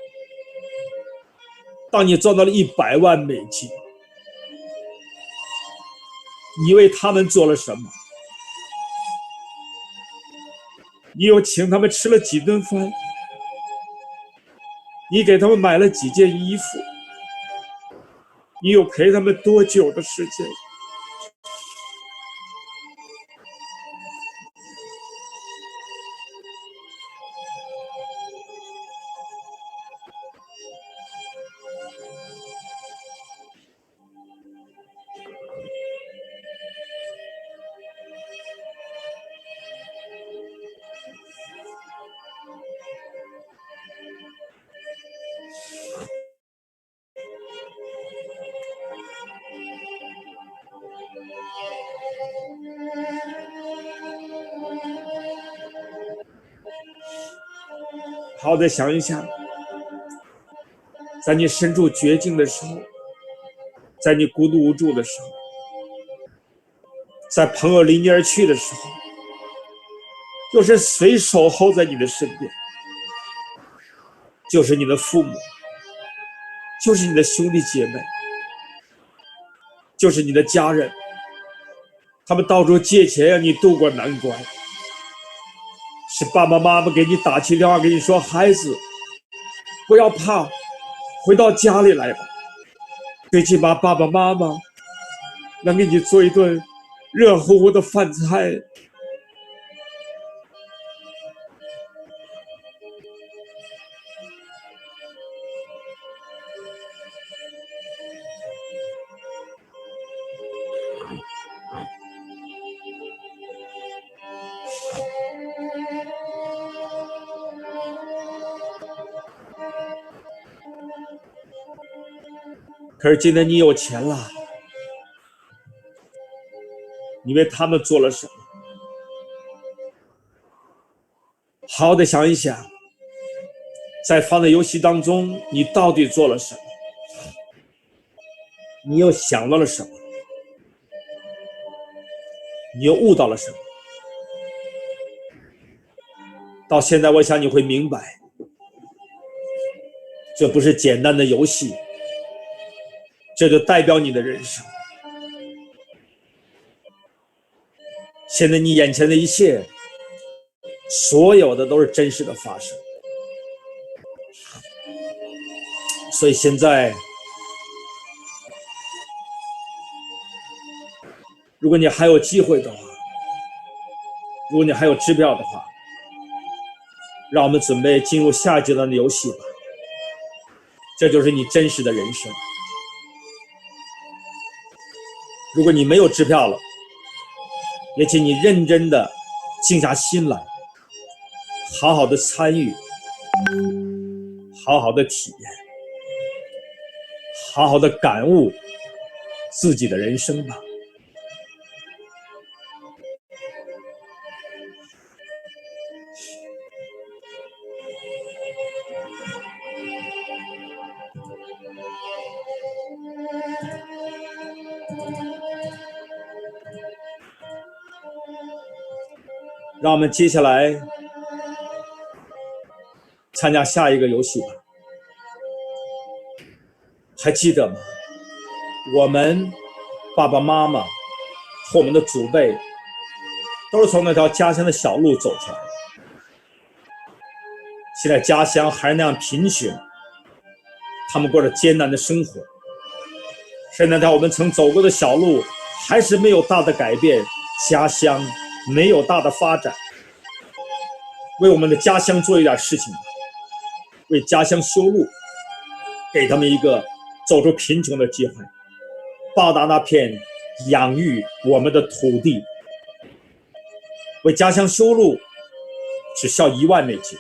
当你赚到了$100万，你为他们做了什么？你又请他们吃了几顿饭？你给他们买了几件衣服？你又陪他们多久的时间？好好的想一想，在你身处绝境的时候，在你孤独无助的时候，在朋友离你而去的时候，就是谁守候在你的身边？就是你的父母，就是你的兄弟姐妹，就是你的家人，他们到处借钱让你渡过难关，是爸爸妈妈给你打起电话，给你说孩子不要怕，回到家里来吧，最起码爸爸妈妈能给你做一顿热乎乎的饭菜。可是今天你有钱了，你为他们做了什么？好好的想一想，在放在游戏当中，你到底做了什么？你又想到了什么？你又悟到了什么？到现在，我想你会明白，这不是简单的游戏，这就代表你的人生。现在你眼前的一切，所有的都是真实的发生。所以现在，如果你还有机会的话，如果你还有支票的话，让我们准备进入下一阶段的游戏吧。这就是你真实的人生。如果你没有支票了，也请你认真的静下心来，好好的参与，好好的体验，好好的感悟自己的人生吧。让我们接下来参加下一个游戏吧。还记得吗？我们爸爸妈妈和我们的祖辈都是从那条家乡的小路走出来的。现在家乡还是那样贫穷，他们过着艰难的生活。是那条我们曾走过的小路还是没有大的改变，家乡没有大的发展。为我们的家乡做一点事情，为家乡修路，给他们一个走出贫穷的机会，报答那片养育我们的土地。为家乡修路只需要1万美金，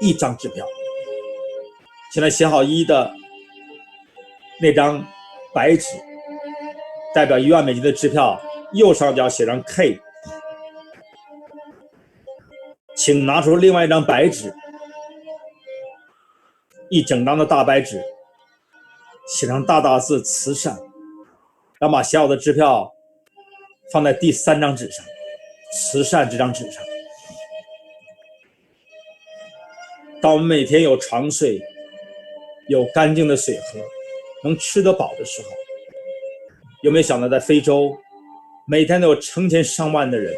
一张支票。现在写好一的那张白纸，代表1万美金的支票，右上角写上 K。请拿出另外一张白纸，一整张的大白纸，写上大大字慈善，然后把写好的支票放在第3张纸上，慈善这张纸上。当我们每天有床睡，有干净的水喝，能吃得饱的时候，有没有想到在非洲，每天都有成千上万的人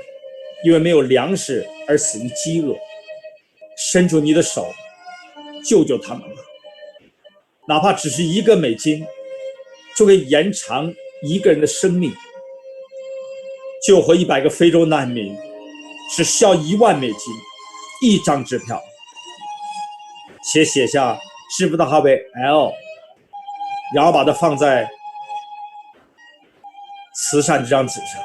因为没有粮食而死于饥饿？伸出你的手救救他们吧，哪怕只是1个美金，就可以延长1个人的生命。救活100个非洲难民只需要1万美金，一张支票，且写下支付号码为 L， 然后把它放在慈善这张纸上。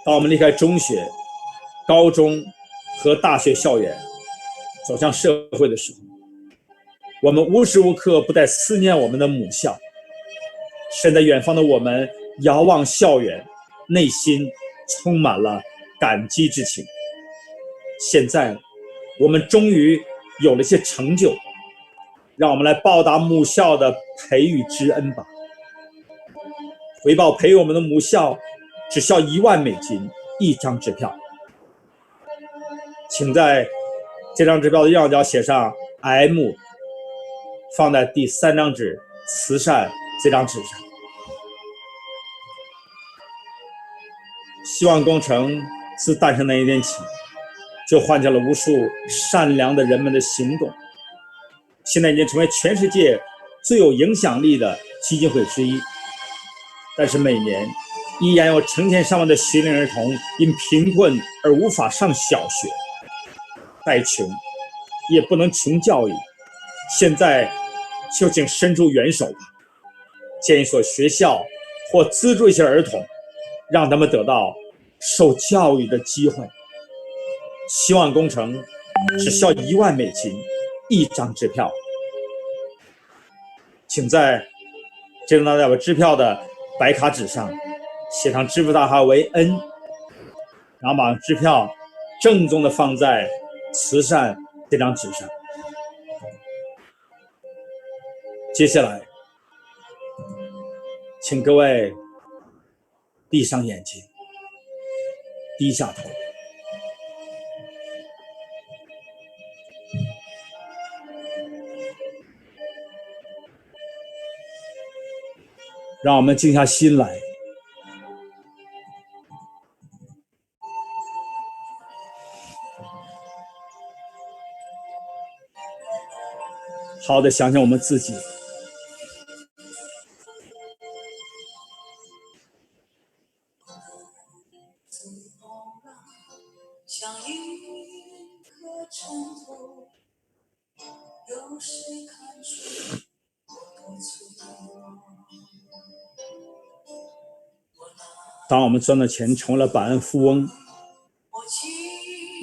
当我们离开中学、高中和大学校园，走向社会的时候，我们无时无刻不在思念我们的母校。身在远方的我们遥望校园，内心充满了感激之情。现在我们终于有了些成就，让我们来报答母校的培育之恩吧。回报培育我们的母校只需要$10,000一张支票，请在这张支票的右角写上 M， 放在第3张纸慈善这张纸上。希望工程自诞生那一天起，就唤起了无数善良的人们的行动，现在已经成为全世界最有影响力的基金会之一。但是每年依然有成千上万的学龄儿童因贫困而无法上小学，再穷也不能穷教育。现在就请伸出援手吧，建一所学校或资助一些儿童，让他们得到受教育的机会。希望工程只需要$10,000一张支票，请在这张代表支票的白卡纸上写上支付大哈维恩，然后把支票郑重地放在慈善这张纸上。接下来请各位闭上眼睛，低下头。让我们静下心来，好好的想想我们自己。像一颗尘土，有谁看出我的脆弱？当我们赚的钱成为了百万富翁，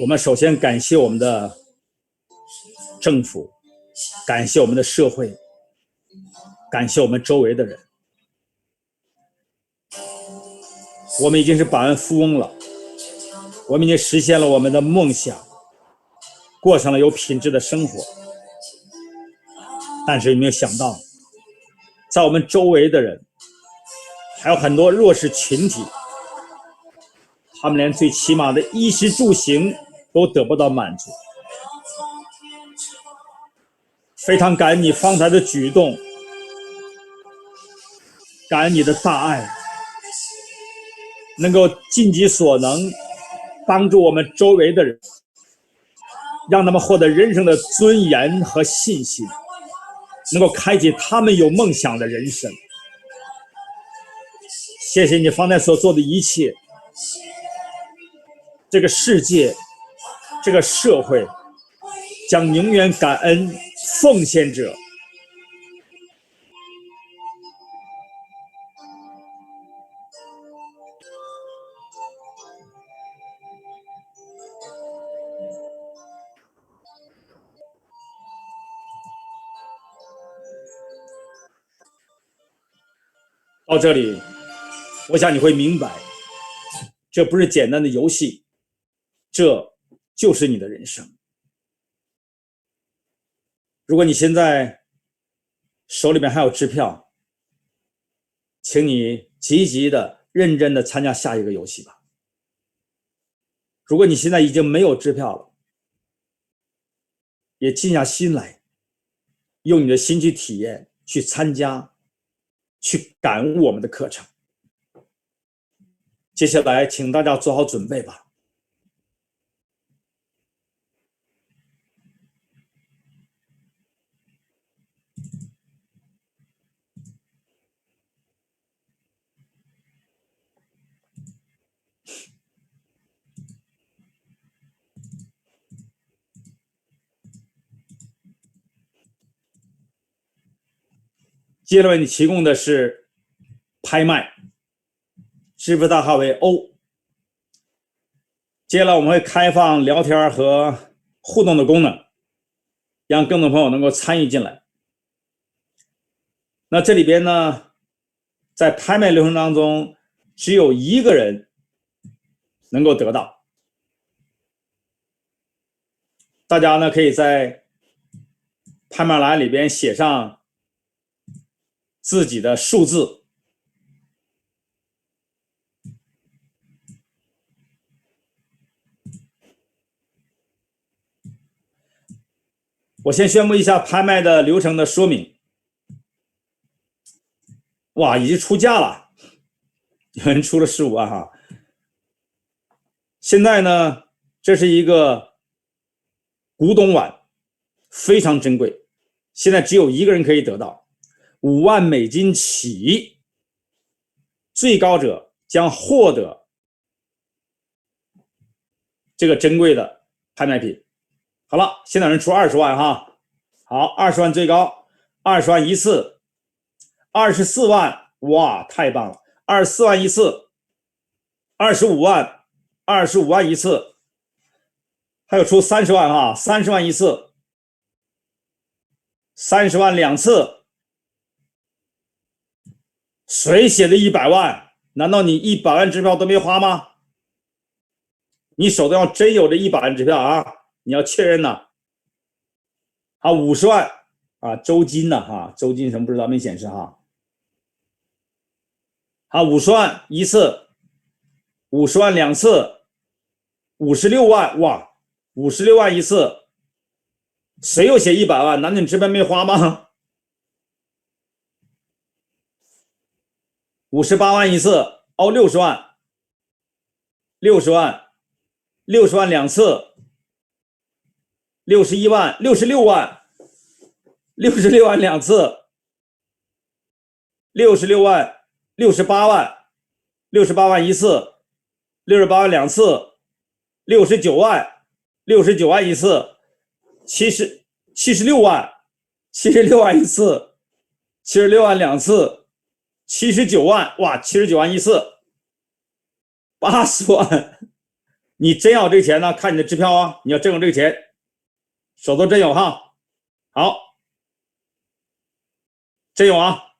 我们首先感谢我们的政府，感谢我们的社会，感谢我们周围的人。我们已经是百万富翁了，我们已经实现了我们的梦想，过上了有品质的生活。但是有没有想到，在我们周围的人还有很多弱势群体，他们连最起码的衣食住行都得不到满足。非常感恩你方才的举动，感恩你的大爱，能够尽己所能帮助我们周围的人，让他们获得人生的尊严和信心，能够开启他们有梦想的人生。谢谢你方才所做的一切，这个世界，这个社会将永远感恩奉献者。到这里，我想你会明白，这不是简单的游戏，这就是你的人生。如果你现在手里面还有支票，请你积极的、认真的参加下一个游戏吧。如果你现在已经没有支票了，也静下心来，用你的心去体验，去参加，去感悟我们的课程。接下来请大家做好准备吧。接着为你提供的是拍卖，支付大号为 O。接下来我们会开放聊天和互动的功能，让更多朋友能够参与进来。那这里边呢，在拍卖流程当中，只有一个人能够得到。大家呢可以在拍卖栏里边写上自己的数字。我先宣布一下拍卖的流程的说明。哇，已经出价了，有人出了15万哈。现在呢，这是一个古董碗，非常珍贵，现在只有一个人可以得到，5万美金起，最高者将获得这个珍贵的拍卖品。好了，现在有人出20万哈，好，20万最高，20万一次，24万，哇，太棒了，24万一次，25万，25万一次，还有出30万哈，30万一次，30万2次。谁写的100万？难道你100万支票都没花吗？你手头上真有这100万支票啊？你要确认呢。好，50万啊，周金呢哈，周金什么不知道没显示哈。好，50万一次，50万2次，56万哇，56万一次。谁又写100万？难道你支票没花吗？58万一次，哦，60万，60万，60万2次，61万，66万，66万2次，66万，68万，68万一次，68万2次，69万，69万一次，76万，76万一次，76万2次，79万，哇，79万一次，80万。你真要这个钱呢？看你的支票啊！你要真有这个钱，手头真有哈。好，真有啊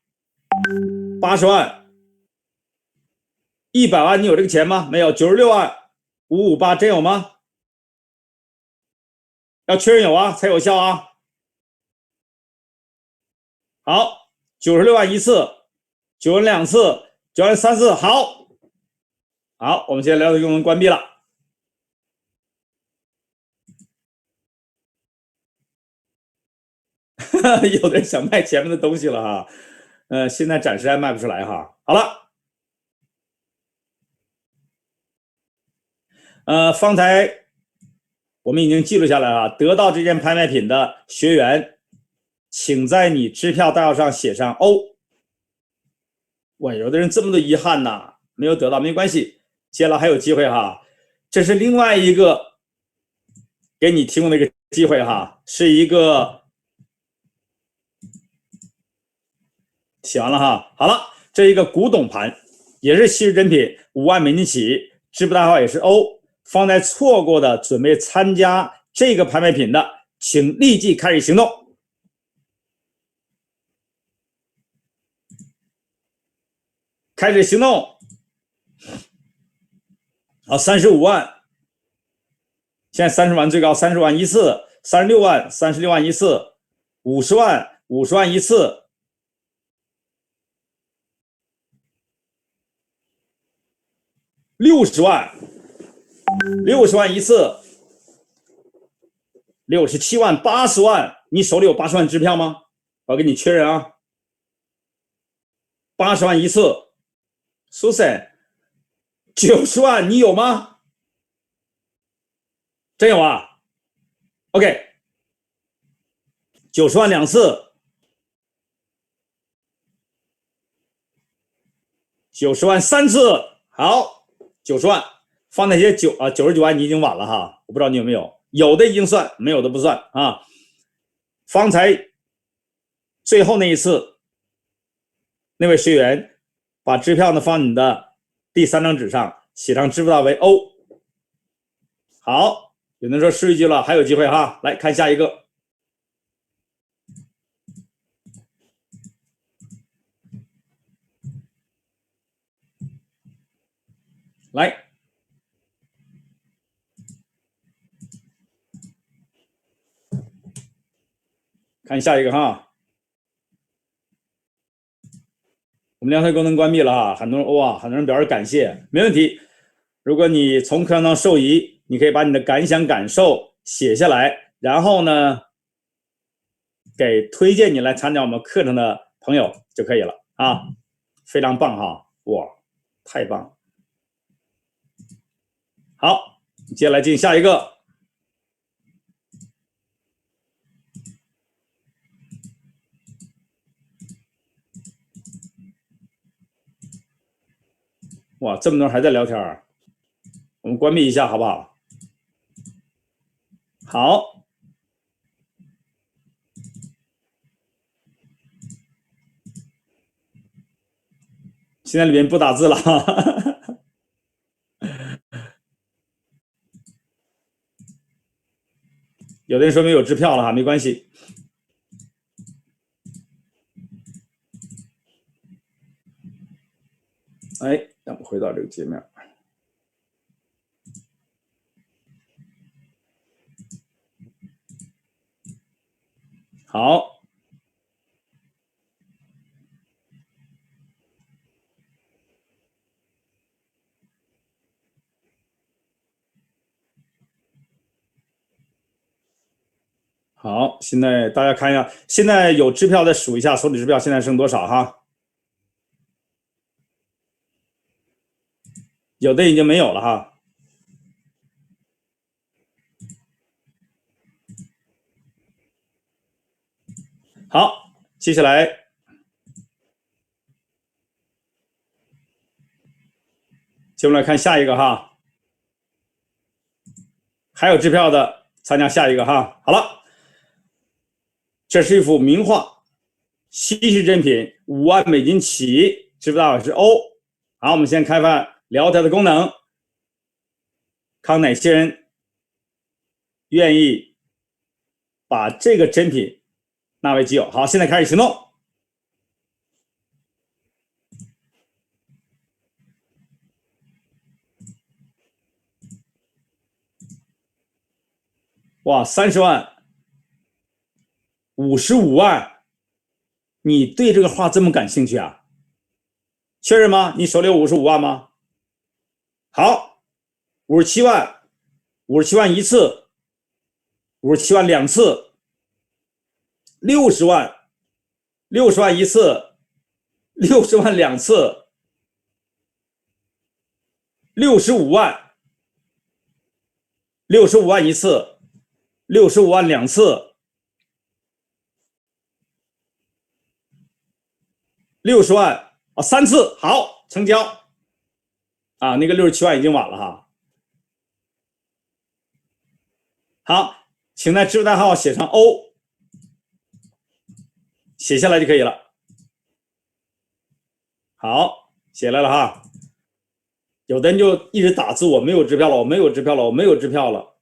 ，80万，100万，你有这个钱吗？没有。96万，558，真有吗？要确认有啊，才有效啊。好，96万一次，9万2次，9万3次，好，好，我们现在聊的功能关闭了。有的人想卖前面的东西了哈，现在暂时还卖不出来哈。好了，方才我们已经记录下来了，得到这件拍卖品的学员，请在你支票代号上写上 O。哇，有的人这么多遗憾呐，没有得到没关系，接下来还有机会哈。这是另外一个给你提供的一个机会哈，是一个写完了哈。好了，这一个古董盘也是稀世珍品，5万美金起，支付代号也是 O。方才错过的准备参加这个拍卖品的，请立即开始行动。开始行动。好，35万，现在30万最高，30万一次，36万，36万一次，50万，50万一次，60万，60万一次，67万，80万，你手里有80万支票吗？我给你确认啊，80万一次，苏珊，90万，你有吗？真有啊 ？OK， 90万2次，90万3次，好，90万，放那些99万你已经晚了哈，我不知道你有没有，有的已经算，没有的不算啊。方才最后那一次，那位学员把支票呢放你的第3张纸上，写上支付代为 O。好，有人说失去机了，还有机会哈，来看下一个。来，看下一个哈。我们聊天功能关闭了哈，很多人表示感谢，没问题。如果你从课堂上受益，你可以把你的感想感受写下来，然后呢，给推荐你来参加我们课程的朋友就可以了啊，非常棒哈，哇，太棒了。好，接下来进下一个。哇，这么多人还在聊天，我们关闭一下好不好？好。现在里面不打字了有的人说没有支票了哈，没关系。哎，让我们回到这个界面。好。好，现在大家看一下，现在有支票的数一下，手里支票现在剩多少哈？有的已经没有了哈。好，接下来接下来看下一个哈，还有支票的参加下一个哈。好了，这是一幅名画，稀世珍品，5万美金起，支付大额是欧。好，我们先开发聊天的功能，看哪些人愿意把这个珍品纳为己有。好，现在开始行动。哇，30万，55万，你对这个画这么感兴趣啊？确认吗？你手里有55万吗？好，57万，57万一次，57万2次，60万，60万一次，60万2次，65万，65万一次，65万2次，60万啊3次，好，成交。啊，那个67万已经晚了哈。好，请在支付代号写上 O， 写下来就可以了。好，写来了哈。有的人就一直打字，我没有支票了，我没有支票了，我没有支票了。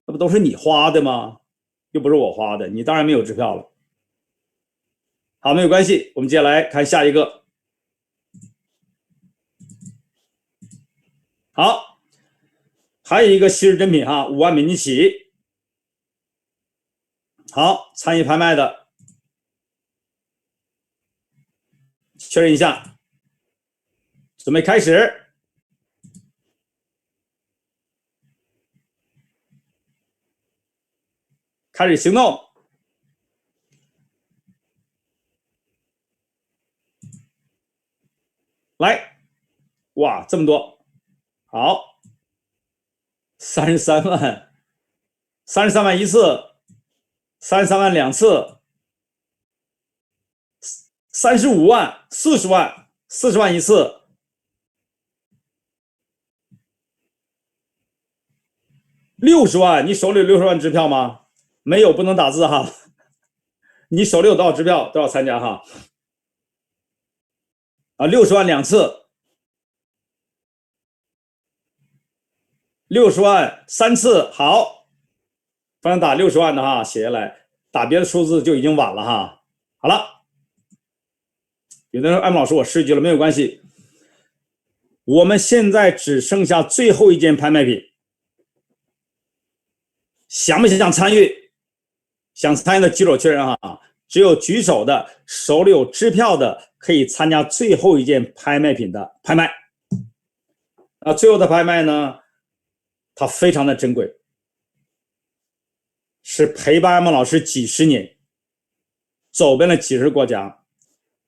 那不都是你花的吗？又不是我花的，你当然没有支票了。好，没有关系，我们接下来看下一个。好，还有一个稀世珍品哈，5万美金起。好，参与拍卖的确认一下，准备开始。开始行动。来，哇，这么多，好，33万，33万一次，33万2次，35万，40万，40万一次，60万，你手里有60万支票吗？没有，不能打字哈。你手里有多少支票都要参加哈。啊，60万2次，60万3次，好，不能打60万的哈，写下来，打别的数字就已经晚了哈。好了，有的人说艾木老师我失去了，没有关系，我们现在只剩下最后一件拍卖品，想不想参与？想参与的举手确认哈，只有举手的手里有支票的可以参加最后一件拍卖品的拍卖。最后的拍卖呢，它非常的珍贵，是陪伴艾蒙老师几十年，走遍了几十个国家，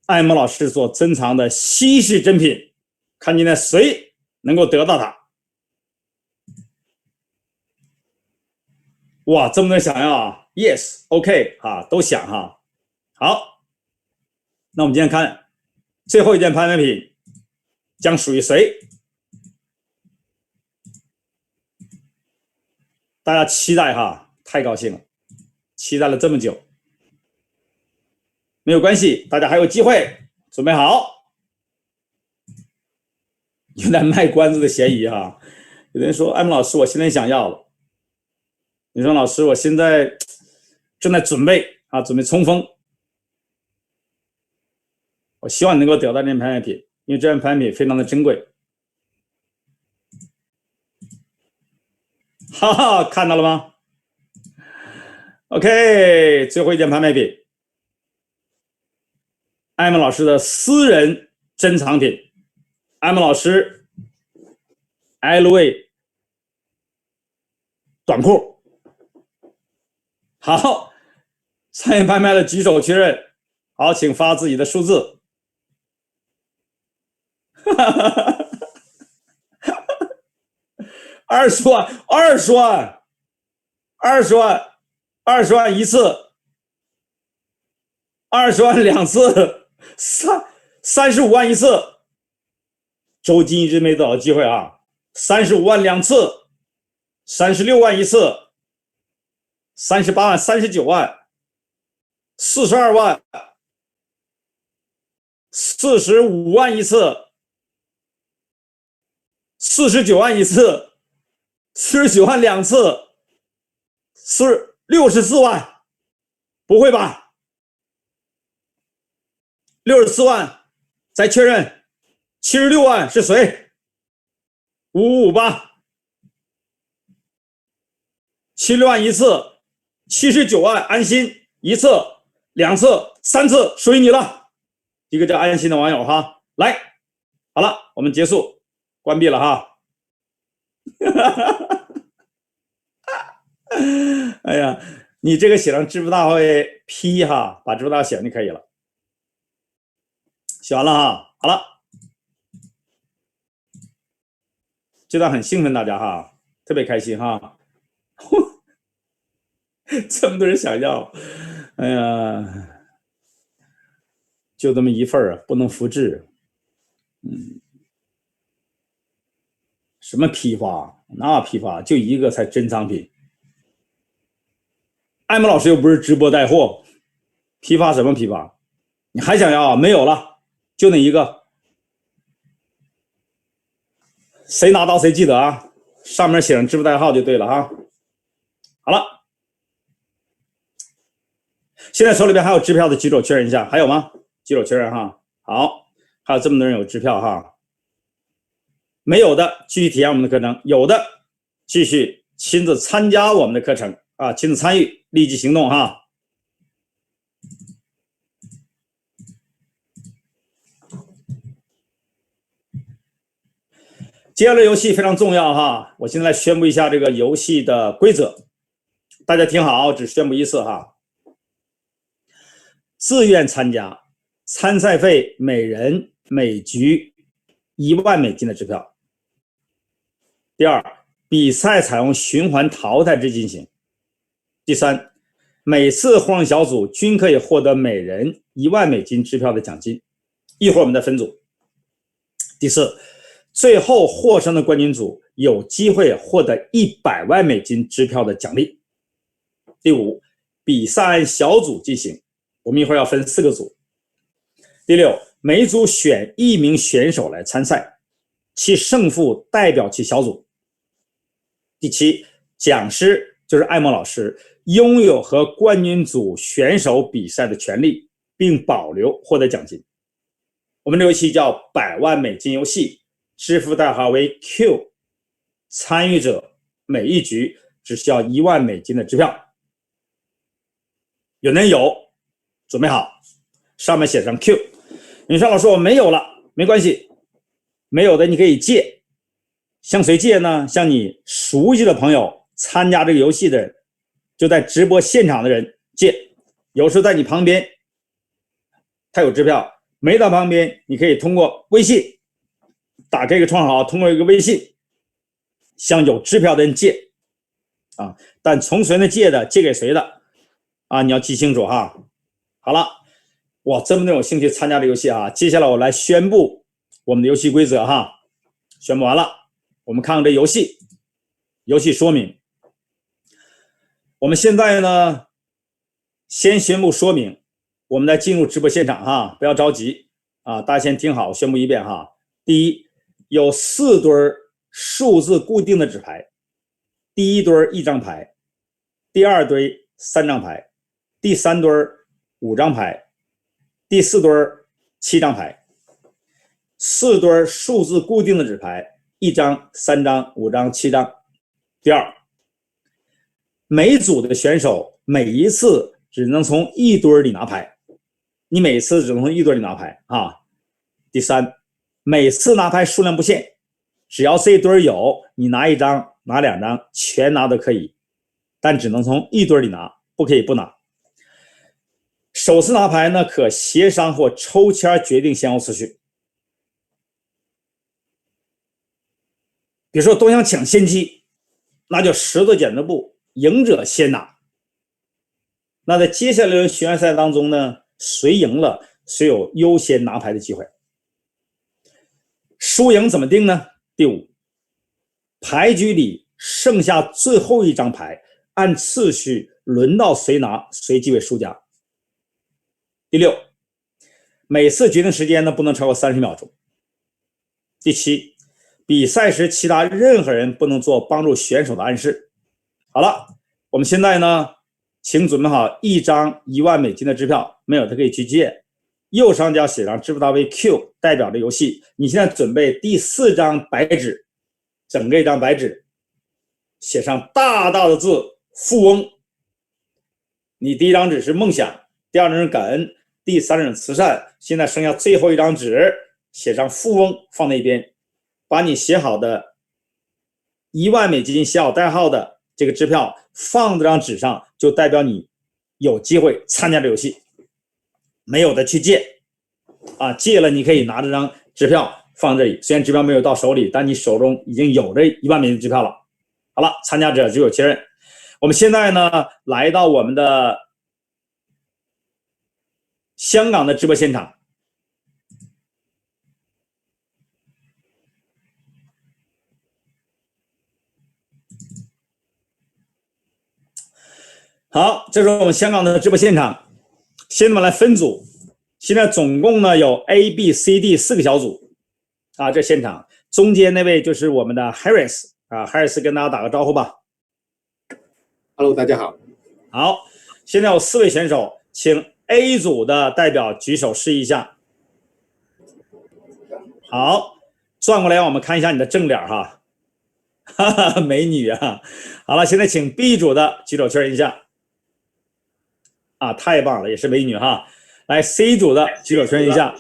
艾蒙老师所珍藏的稀世珍品，看今天谁能够得到它。哇，这么多人想要啊 ？Yes， OK 啊，都想哈。好，那我们今天看最后一件拍卖品将属于谁？大家期待哈，太高兴了，期待了这么久。没有关系，大家还有机会，准备好。有点卖关子的嫌疑哈。有人说：“艾蒙老师，我现在想要了。”你说：“老师，我现在正在准备啊，准备冲锋。我希望你能够得到这件拍卖品，因为这件拍卖品非常的珍贵。”哈哈，看到了吗 ？OK， 最后一件拍卖品，艾蒙老师的私人珍藏品，艾蒙老师 LV 短裤。好，参与拍卖的举手确认。好，请发自己的数字。20万，20万，20万，20万一次，20万两次，35万一次。周金一直没得到机会啊！35万两次，36万一次，38万，39万，42万，45万一次，49万一次。49万两次，64万，不会吧？64万，再确认，76万是谁？5558， 76万一次，79万安心一次、两次、3次，属于你了。一个叫安心的网友哈，来，好了，我们结束，关闭了哈。哎呀，你这个写上支付大会 P 哈，把支付大会写上就可以了。写完了哈，好了，这段很兴奋大家哈，特别开心哈。这么多人想要，哎呀，就这么一份啊，不能复制。什么批发？那批发就一个才珍藏品。艾蒙老师又不是直播带货，批发什么批发？你还想要？没有了，就那一个。谁拿到谁记得啊，上面写上支付代号就对了哈。好了，现在手里边还有支票的举手确认一下，还有吗？举手确认哈。好，还有这么多人有支票哈。没有的继续体验我们的课程，有的继续亲自参加我们的课程啊，亲自参与，立即行动哈。接下来游戏非常重要哈，我现在来宣布一下这个游戏的规则，大家听好，只宣布一次哈。自愿参加，参赛费每人每局1万美金的支票。第二，比赛采用循环淘汰制进行。第三，每次获胜小组均可以获得每人1万美金支票的奖金，一会儿我们再分组。第四，最后获胜的冠军组有机会获得100万美金支票的奖励。第五，比赛按小组进行，我们一会儿要分4个组。第六，每组选1名选手来参赛，其胜负代表其小组。第七，讲师就是艾蒙老师，拥有和冠军组选手比赛的权利，并保留获得奖金。我们这游戏叫100万美金游戏，支付代号为 Q， 参与者每一局只需要1万美金的支票。有人有，准备好，上面写上 Q。你说老师我没有了，没关系，没有的你可以借，向谁借呢？向你熟悉的朋友，参加这个游戏的人，就在直播现场的人借。有时候在你旁边，他有支票，没到旁边，你可以通过微信打开一个窗口，通过一个微信向有支票的人借啊。但从谁那借的，借给谁的啊？你要记清楚哈。好了，哇，这么多人有兴趣参加这个游戏啊！接下来我来宣布我们的游戏规则哈。宣布完了，我们看看这游戏说明。我们现在呢，先宣布说明，我们再进入直播现场哈，不要着急啊，大家先听好，我宣布一遍哈。第一，有4堆数字固定的纸牌，第一堆1张牌，第二堆3张牌，第3堆5张牌，第4堆7张牌。4堆数字固定的纸牌，1张、3张、5张、7张。第二，每组的选手每一次只能从一堆里拿牌，你每次只能从一堆里拿牌啊。第三，每次拿牌数量不限，只要这一堆有，你拿1张、拿2张，全拿都可以，但只能从一堆里拿，不可以不拿。首次拿牌呢，可协商或抽签决定先后次序。比如说都想抢先机，那就石头剪子布，赢者先拿。那在接下来的巡演赛当中呢，谁赢了，谁有优先拿牌的机会。输赢怎么定呢？第5，牌局里剩下最后1张牌，按次序轮到谁拿，谁即为输家。第6，每次决定时间呢不能超过30秒钟。第7，比赛时其他任何人不能做帮助选手的暗示。好了，我们现在呢，请准备好1张1万美金的支票，没有的可以去借。右上角写上支付大 V Q， 代表着游戏。你现在准备第4张白纸，整个一张白纸，写上大大的字“富翁”。你第1张纸是梦想，第2张是感恩，第3张是慈善。现在剩下最后1张纸，写上“富翁”，放那边，把你写好的1万美金写好代号的这个支票放这张纸上，就代表你有机会参加这游戏。没有的去借啊，借了你可以拿这张支票放这里，虽然支票没有到手里，但你手中已经有这1万美金支票了。好了，参加者只有确认。我们现在呢，来到我们的香港的直播现场。好，这是我们香港的直播现场。现在我们来分组，现在总共呢有 A、B、C、D 4个小组啊。这现场中间那位就是我们的 Harris 啊 ，Harris 跟大家打个招呼吧。Hello， 大家好。好，现在有4位选手，请 A 组的代表举手示意一下。好，转过来让我们看一下你的正脸哈，哈哈，美女啊！好了，现在请 B 组的举手确认一下。啊，太棒了，也是美女哈。来 C 组的举手确认一下，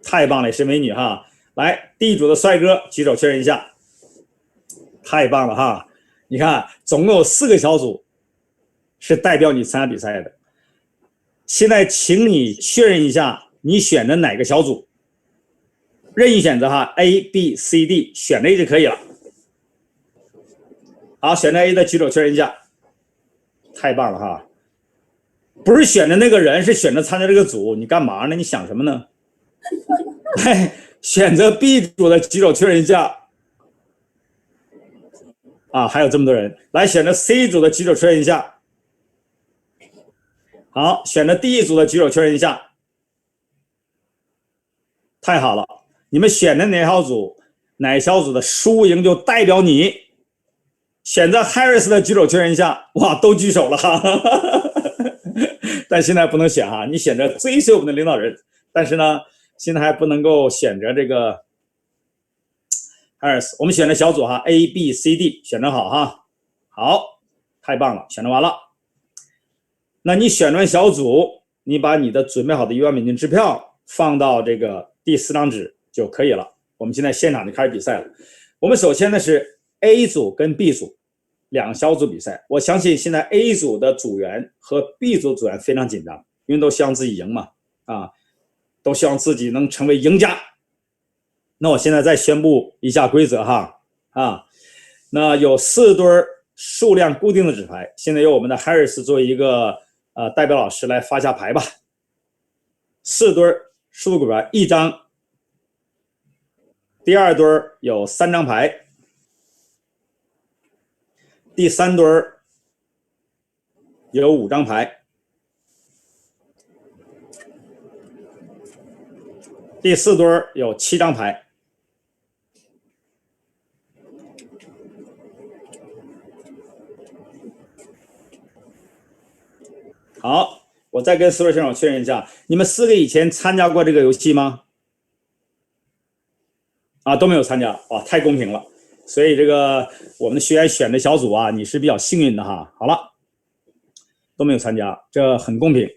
太棒了，也是美女哈。来 D 组的帅哥举手确认一下，太棒了哈。你看，总共有4个小组是代表你参加比赛的。现在请你确认一下，你选的哪个小组？任意选择哈 ，A、B、C、D， 选 A 就可以了。好，选择 A 的举手确认一下，太棒了哈。不是选的那个人，是选择参加这个组，你干嘛呢？你想什么呢？哎，选择 B 组的举手确认一下。啊，还有这么多人，来选择 C 组的举手确认一下。好，选择 D 组的举手确认一下。太好了，你们选的哪小组，哪小组的输赢就代表你。选择 Harris 的举手确认一下。哇，都举手了哈。但现在不能选哈，你选择追随我们的领导人，但是呢，现在还不能够选择这个 Harris。我们选择小组哈 ，A、B、C、D， 选择好哈。好，太棒了，选择完了。那你选完小组，你把你的准备好的$10,000支票放到这个第4张纸就可以了。我们现在现场就开始比赛了。我们首先呢是 A 组跟 B 组2个小组比赛。我相信现在 A 组的组员和 B 组组员非常紧张，因为都希望自己赢嘛，都希望自己能成为赢家。那我现在再宣布一下规则哈，那有4堆数量固定的纸牌，现在由我们的 Harris 作为一个代表老师来发下牌吧。4堆数字骨牌1张，第2堆有3张牌，第3堆有5张牌，第4堆有7张牌。好，我再跟4位选手确认一下，你们4个以前参加过这个游戏吗？都没有参加，哇，太公平了。所以这个我们的学员选的小组你是比较幸运的哈。好了，都没有参加，这很公平。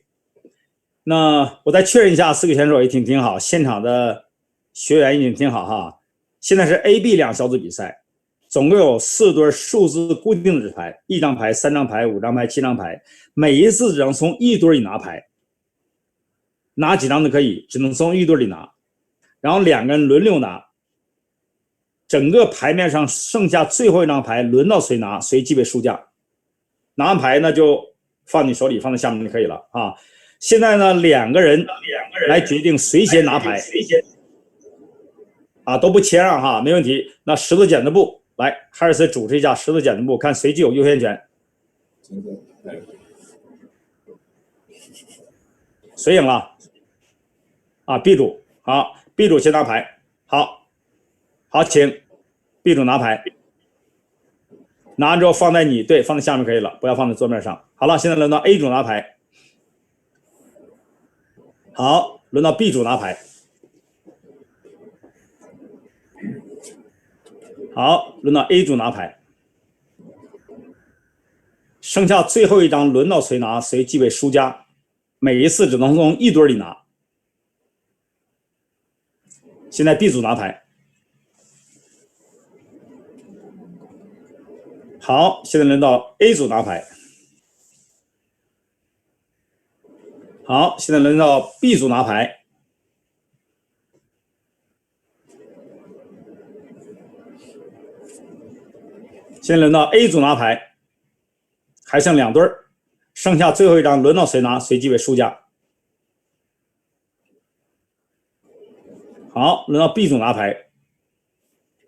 那我再确认一下，4个选手也挺好，现场的学员也挺好哈。现在是 A、B 2小组比赛，总共有4堆数字固定的纸牌，1张牌、3张牌、5张牌、7张牌，每一次只能从1堆里拿牌，拿几张都可以，只能从1堆里拿，然后2个人轮流拿。整个牌面上剩下最后一张牌，轮到谁拿，谁即为输家。拿完牌呢，就放你手里，放在下面就可以了啊。现在呢，2个人来决定谁先拿牌，都不谦让哈，没问题。那石头剪子布，来，哈尔斯主持一下石头剪子布，看谁具有优先权。谁赢了？B 组，好 ，B 组先拿牌，好，请 B 组拿牌，拿完之后放在放在下面可以了，不要放在桌面上。好了，现在轮到 A 组拿牌，好，轮到 B 组拿牌，好，轮到 A 组拿牌，剩下最后一张轮到谁拿，谁即为输家，每一次只能从1堆里拿。现在 B 组拿牌。好，现在轮到 A 组拿牌。好，现在轮到 B 组拿牌。现在轮到 A 组拿牌，还剩2堆，剩下最后一张轮到谁拿，谁即为输家。好，轮到 B 组拿牌，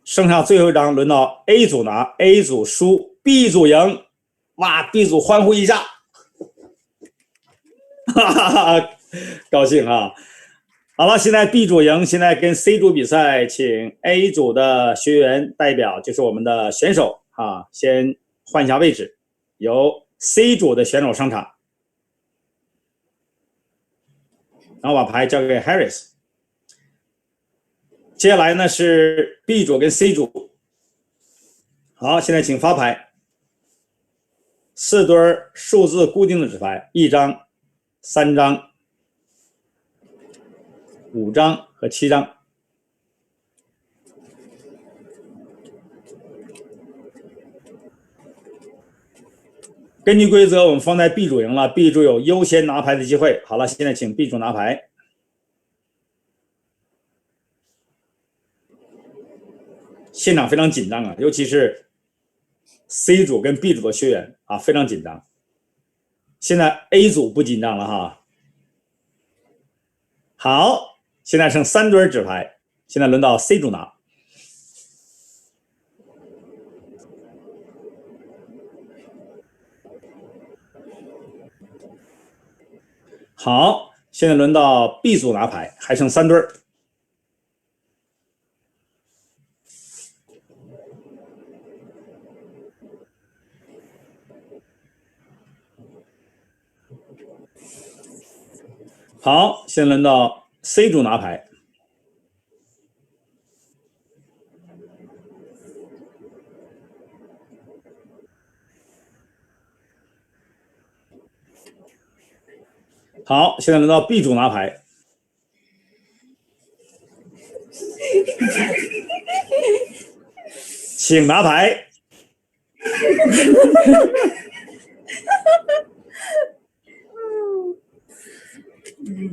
剩下最后一张轮到 A 组拿 ，A 组输 ，B 组赢，哇 ！B 组欢呼一下，高兴啊！好了，现在 B 组赢，现在跟 C 组比赛，请 A 组的学员代表，就是我们的选手先换一下位置，由 C 组的选手上场，然后把牌交给 Harris。接下来呢是 B 组跟 C 组，好，现在请发牌，4堆数字固定的纸牌，1张、3张、5张和7张。根据规则，我们放在 B 组赢了 ，B 组有优先拿牌的机会。好了，现在请 B 组拿牌。现场非常紧张尤其是 C 组跟 B 组的学员非常紧张。现在 A 组不紧张了哈。好，现在剩3堆纸牌，现在轮到 C 组拿。好，现在轮到 B 组拿牌，还剩3堆。好，现在轮到 C 组拿牌。好，现在轮到 B 组拿牌。请拿牌。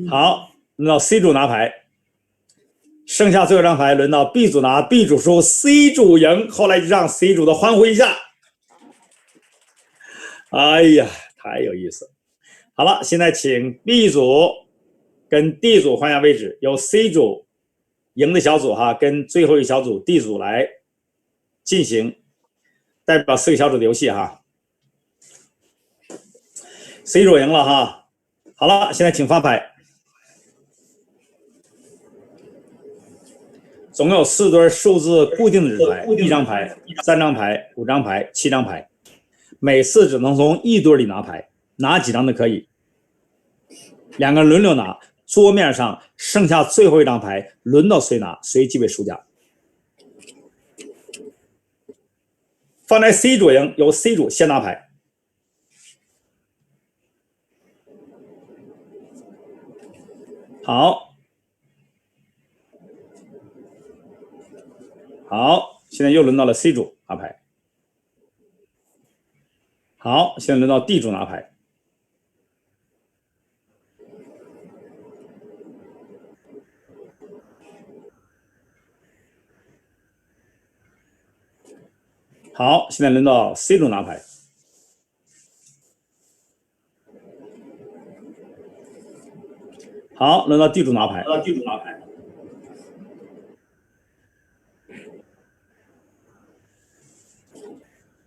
好，轮到 C 组拿牌。剩下最后一张牌轮到 B 组拿 ，B 组输 ，C 组赢。后来就让 C 组的欢呼一下。哎呀，太有意思了。好了，现在请 B 组跟 D 组换下位置，由 C 组赢的小组跟最后一小组 D 组来进行代表4个小组的游戏C 组赢了好了，现在请发牌。总共有4堆数字固定的纸牌，1张牌、3张牌、5张牌、7张牌，每次只能从1堆里拿牌，拿几张都可以。2个人轮流拿，桌面上剩下最后一张牌，轮到谁拿，谁即为输家。放在 C 组赢，由 C 组先拿牌。好，现在又轮到了 C 组拿牌。好，现在轮到 D 组拿牌。好，现在轮到 C 组拿牌。好，轮到 D 组拿牌。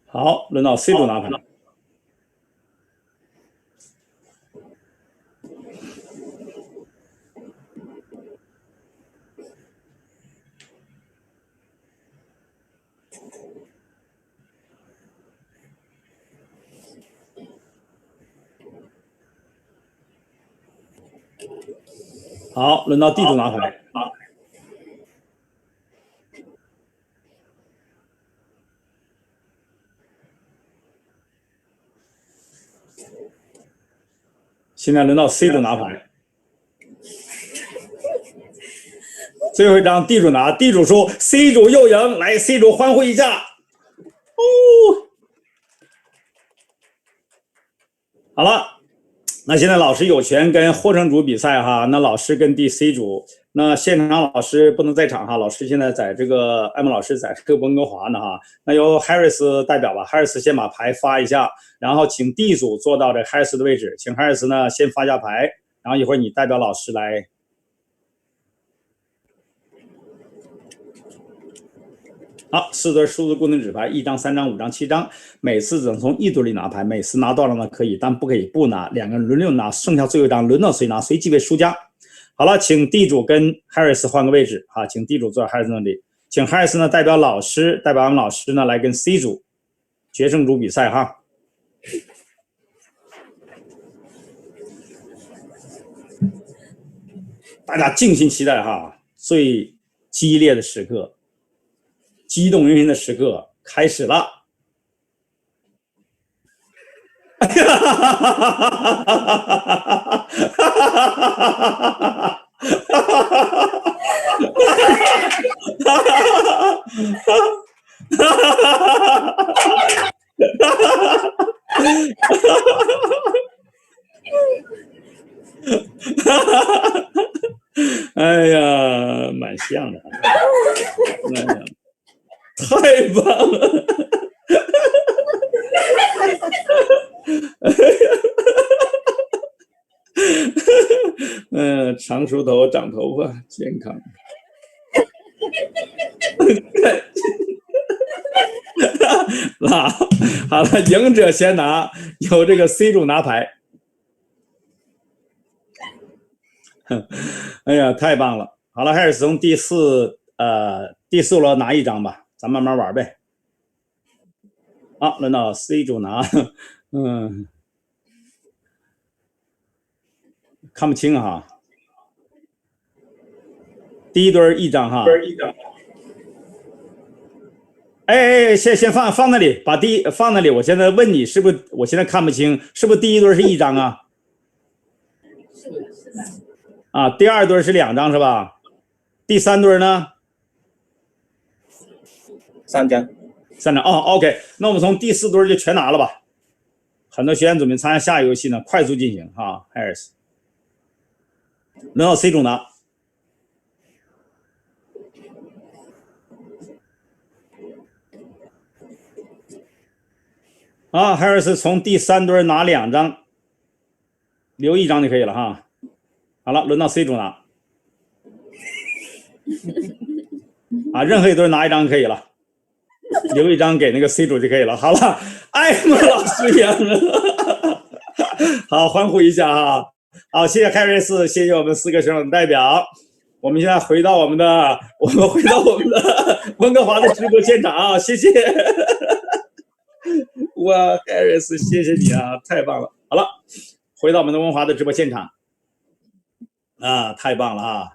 好，轮到 C 组拿牌。好，轮到 D 组拿牌。现在轮到 C 组拿牌。最后一张 D 组拿 ，D 组输 ，C 组又赢，来 C 组欢呼一下。好了，那现在老师有权跟获胜组比赛那老师跟 D、C 组，那现场老师不能在场老师现在在这个艾蒙老师在这个温哥华呢那由 Harris 代表吧 ，Harris 先把牌发一下，然后请 D 组坐到这 Harris 的位置，请 Harris 呢先发下牌，然后一会儿你代表老师来。好，4堆数字固定纸牌，1张、3张、5张、7张，每次只能从1堆里拿牌，每次拿多少呢？可以，但不可以不拿，2个人轮流拿，剩下最后一张轮到谁拿，谁即为输家。好了，请 D 组跟 Harris 换个位置请 D 组坐在 Harris 那里，请 Harris 呢代表老师，代表我们老师呢来跟 C 组决胜组比赛大家静心期待最激烈的时刻。激动人心的时刻开始了！哎呀，蛮像的。太棒了！长梳头，长头发，健康。好了，赢者先拿，由这个 C 组拿牌。哎呀，太棒了！好了，开始从第四轮拿1张吧。咱慢慢玩呗。好，轮到 C 组拿，看不清第一堆1张先放那里，把第一放那里。我现在问你是不是？我现在看不清，是不是第一堆是1张啊，第二对是2张是吧？第3对呢3张。3张哦 ，OK， 那我们从第4对就全拿了吧。很多学员准备参加下一个游戏呢，快速进行哈 ，Harris， 轮到 C 组拿。啊 ，Harris 从第3对拿2张，留1张就可以了哈。好了，轮到 C 组拿。啊，任何一对拿1张就可以了，留1张给那个 C 组就可以了。好了，艾默老师赢了，好，欢呼一下哈。好，谢谢 Harris， 谢谢我们4个选手的代表。我们现在回到我们的温哥华的直播现场啊，谢谢。哇 ，Harris， 谢谢你啊，太棒了。好了，回到我们的温哥华的直播现场啊，太棒了啊。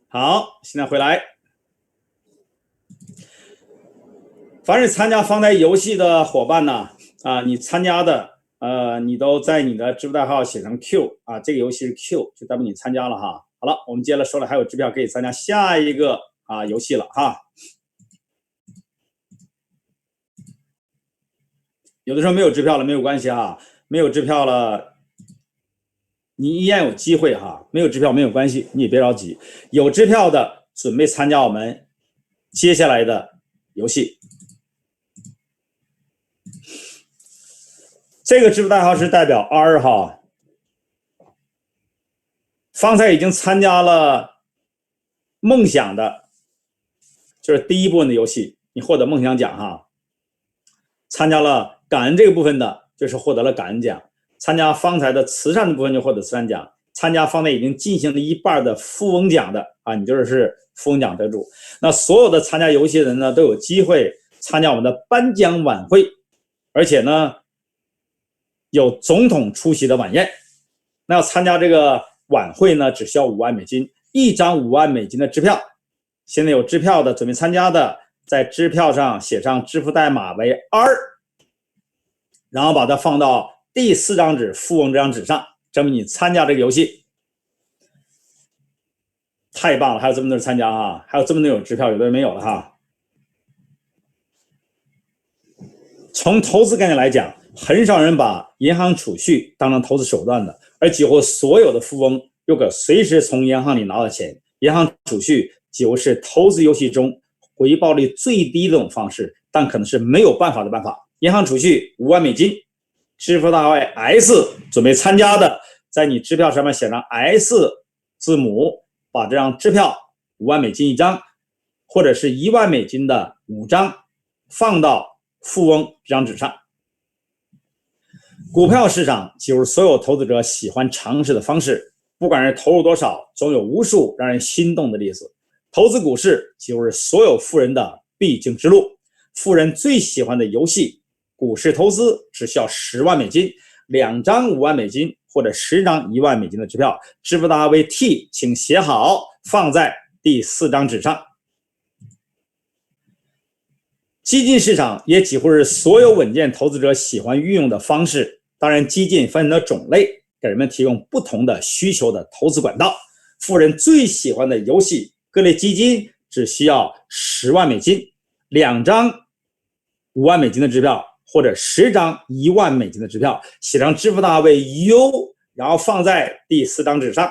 好，现在回来。凡是参加方台游戏的伙伴呢，啊，你参加的，你都在你的支付代号写上 Q 啊，这个游戏是 Q， 就代表你参加了哈。好了，我们接下来手里还有支票可以参加下一个游戏了哈。有的时候没有支票了没有关系啊，没有支票了，你依然有机会哈。没有支票没有关系，你也别着急。有支票的准备参加我们接下来的游戏。这个支付代号是代表 R 哈。方才已经参加了梦想的，就是第一部分的游戏，你获得梦想奖哈。参加了感恩这个部分的，就是获得了感恩奖。参加方才的慈善的部分就获得慈善奖。参加方才已经进行了一半的富翁奖的啊，你就是富翁奖得主。那所有的参加游戏的人呢，都有机会参加我们的颁奖晚会，而且呢，有总统出席的晚宴。那要参加这个晚会呢，只需要5万美金，1张5万美金的支票。现在有支票的准备参加的，在支票上写上支付代码为 R， 然后把它放到第4张纸富翁这张纸上，证明你参加这个游戏。太棒了，还有这么多人参加啊，还有这么多人有支票，有的人没有了哈。从投资概念来讲，很少人把银行储蓄当成投资手段的，而几乎所有的富翁又可随时从银行里拿到钱。银行储蓄几乎是投资游戏中回报率最低的一种方式，但可能是没有办法的办法。银行储蓄5万美金，支付代号 S， 准备参加的，在你支票上面写上 S 字母，把这张支票5万美金1张，或者是1万美金的5张，放到富翁这张纸上。股票市场就是所有投资者喜欢尝试的方式，不管是投入多少，总有无数让人心动的例子。投资股市就是所有富人的必经之路。富人最喜欢的游戏，股市投资只需要10万美金，2张5万美金或者10张1万美金的支票，支付代号为 T， 请写好，放在第4张纸上。基金市场也几乎是所有稳健投资者喜欢运用的方式。当然，基金分的种类，给人们提供不同的需求的投资管道。富人最喜欢的游戏，各类基金只需要10万美金，2张5万美金的支票，或者10张1万美金的支票，写上支付代号为 U， 然后放在第4张纸上。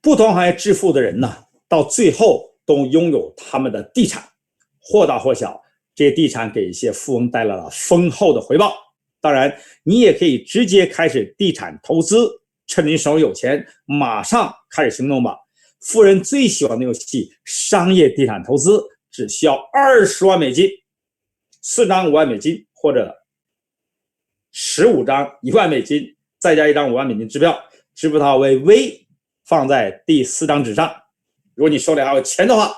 不同行业致富的人呢，到最后都拥有他们的地产，或大或小，这些地产给一些富翁带来了丰厚的回报。当然，你也可以直接开始地产投资，趁你手里有钱，马上开始行动吧。富人最喜欢的游戏，商业地产投资，只需要20万美金，4张5万美金，或者15张1万美金，再加1张5万美金支票，支付代号为 V， 放在第4张纸上。如果你手里还有钱的话，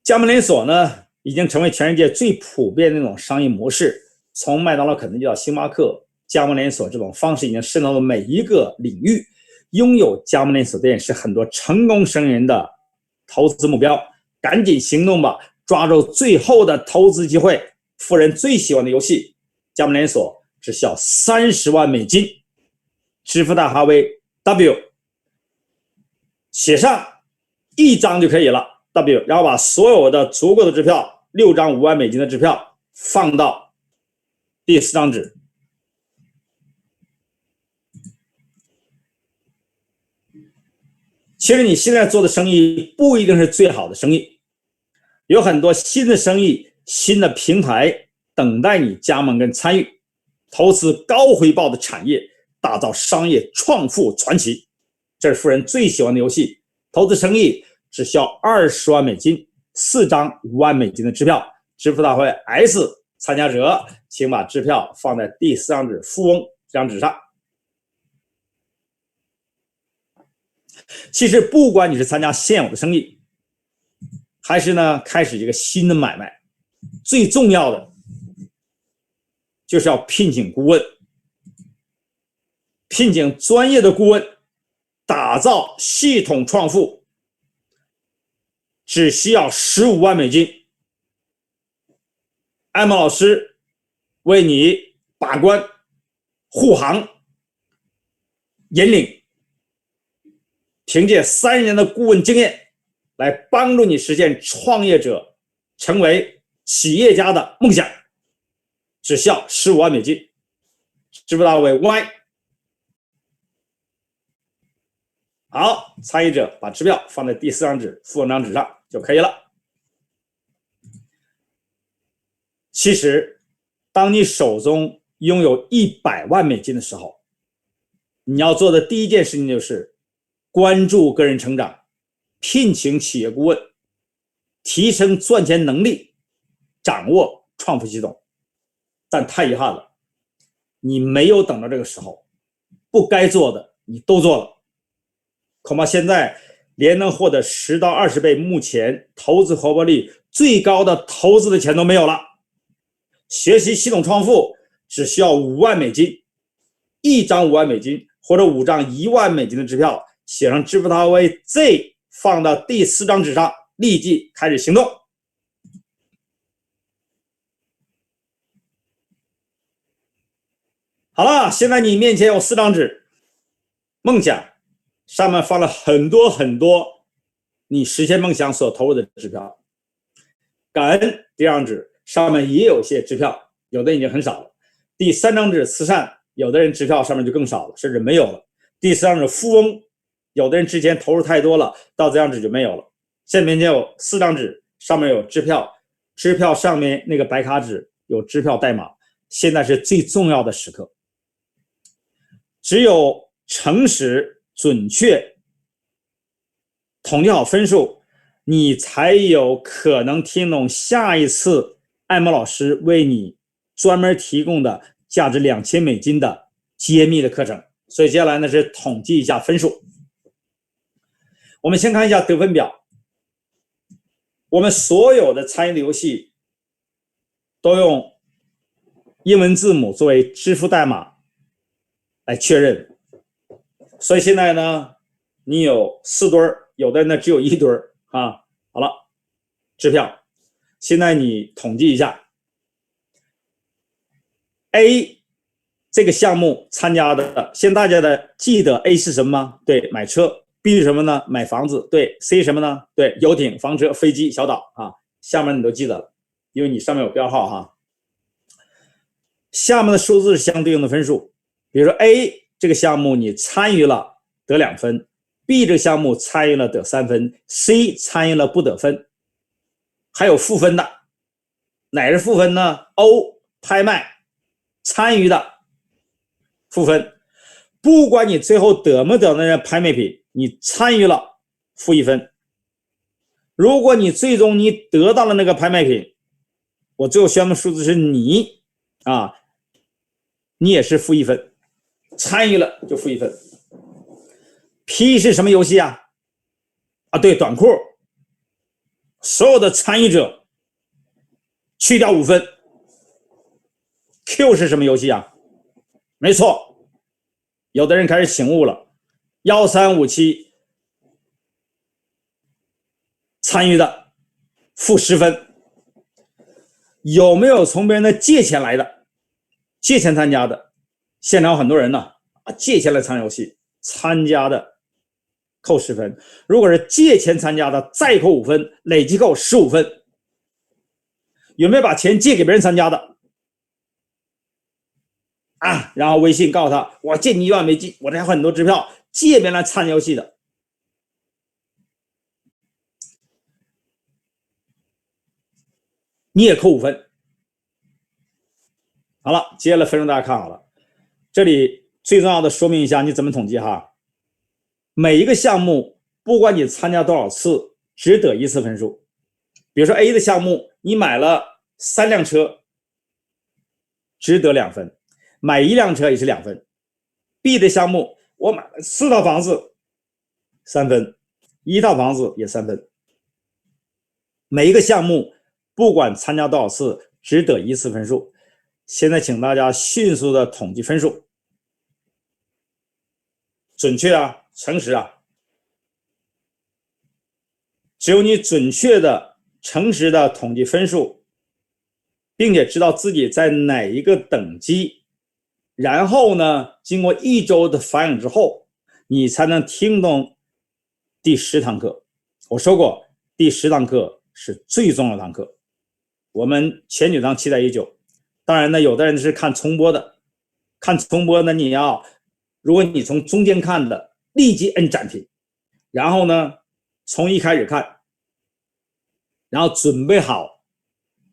加盟连锁呢，已经成为全世界最普遍的那种商业模式。从麦当劳、肯德基到星巴克，加盟连锁这种方式已经渗透了每一个领域。拥有加盟连锁店是很多成功生意人的投资目标。赶紧行动吧，抓住最后的投资机会。富人最喜欢的游戏，加盟连锁只需要30万美金，支付代号为 W， 写上1张就可以了 W， 然后把所有的足够的支票，6张5万美金的支票放到第4张纸。其实你现在做的生意不一定是最好的生意，有很多新的生意、新的平台等待你加盟跟参与，投资高回报的产业，打造商业创富传奇。这是富人最喜欢的游戏。投资生意只需要20万美金，4张5万美金的支票，支付大会 S 参加者，请把支票放在第4张纸富翁这张纸上。其实不管你是参加现有的生意，还是呢开始一个新的买卖，最重要的就是要聘请顾问，聘请专业的顾问，打造系统创富，只需要15万美金。艾蒙老师为你把关、护航、引领，凭借30年的顾问经验来帮助你实现创业者成为企业家的梦想，只需要15万美金，支付到位 Y。 好，参与者把支票放在第4张纸富翁张纸上就可以了。其实当你手中拥有100万美金的时候，你要做的第一件事情就是关注个人成长，聘请企业顾问，提升赚钱能力，掌握创富系统。但太遗憾了，你没有等到这个时候，不该做的你都做了，恐怕现在连能获得10到20倍目前投资回报率最高的投资的钱都没有了。学习系统创富只需要5万美金，1张5万美金或者5张1万美金的支票，写上支付代号为 Z， 放到第4张纸上，立即开始行动。好了，现在你面前有4张纸，梦想上面放了很多很多你实现梦想所投入的支票。感恩第2张纸上面也有些支票，有的已经很少了。第3张纸慈善，有的人支票上面就更少了，甚至没有了。第4张纸富翁，有的人之前投入太多了，到这张纸就没有了。现在面前有4张纸，上面有支票，支票上面那个白卡纸有支票代码。现在是最重要的时刻，只有诚实准确统计好分数，你才有可能听懂下一次艾蒙老师为你专门提供的价值2000美金的揭秘的课程。所以接下来呢是统计一下分数。我们先看一下得分表。我们所有的参与的游戏都用英文字母作为支付代码来确认，所以现在呢你有4堆，有的人呢只有1堆啊。好了，支票现在你统计一下， A 这个项目参加的，现在大家的记得 A 是什么吗？对，买车。 B 是什么呢？买房子。对。 C 什么呢？对，游艇、房车、飞机、小岛啊。下面你都记得了，因为你上面有标号哈。下面的数字是相对应的分数，比如说 A 这个项目你参与了得2分， B 这个项目参与了得3分， C 参与了不得分。还有负分的，哪是负分呢？ O 拍卖参与的负分，不管你最后得没得那件拍卖品，你参与了负1分。如果你最终你得到了那个拍卖品，我最后宣布数字是你啊，你也是负1分，参与了就负1分。P 是什么游戏啊？对，短裤。所有的参与者去掉5分。Q 是什么游戏啊？没错，有的人开始醒悟了，1357参与的负10分。有没有从别人的借钱来的？借钱参加的，现场有很多人呢借钱来参加游戏，参加的扣10分，如果是借钱参加的再扣5分，累计扣15分。有没有把钱借给别人参加的然后微信告诉他，我借你1万没借，我这还有很多支票，借别人来参加游戏的。你也扣5分。好了，接下来分数大家看好了，这里最重要的说明一下你怎么统计哈。每一个项目不管你参加多少次，只得1次分数。比如说 A 的项目，你买了3辆车，只得2分，买1辆车也是2分。B 的项目，我买了4套房子，3分，1套房子也3分。每一个项目不管参加多少次，只得1次分数。现在请大家迅速的统计分数，准确诚实只有你准确的诚实的统计分数，并且知道自己在哪一个等级，然后呢经过1周的反省之后，你才能听懂第10堂课。我说过，第10堂课是最重要的堂课，我们前9堂期待已久。当然呢，有的人是看重播的，看重播呢，如果你从中间看的，立即摁暂停，然后呢从一开始看，然后准备好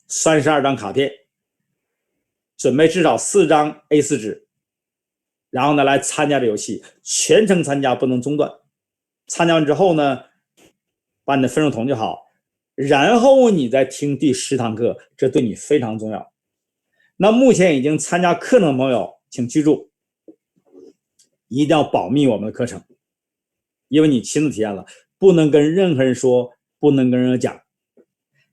32张卡片，准备至少4张 A4 纸，然后呢来参加这游戏，全程参加，不能中断。参加完之后呢，把你的分数统计好，然后你再听第10堂课，这对你非常重要。那目前已经参加课程的朋友，请记住，一定要保密我们的课程，因为你亲自体验了，不能跟任何人说，不能跟任何人讲。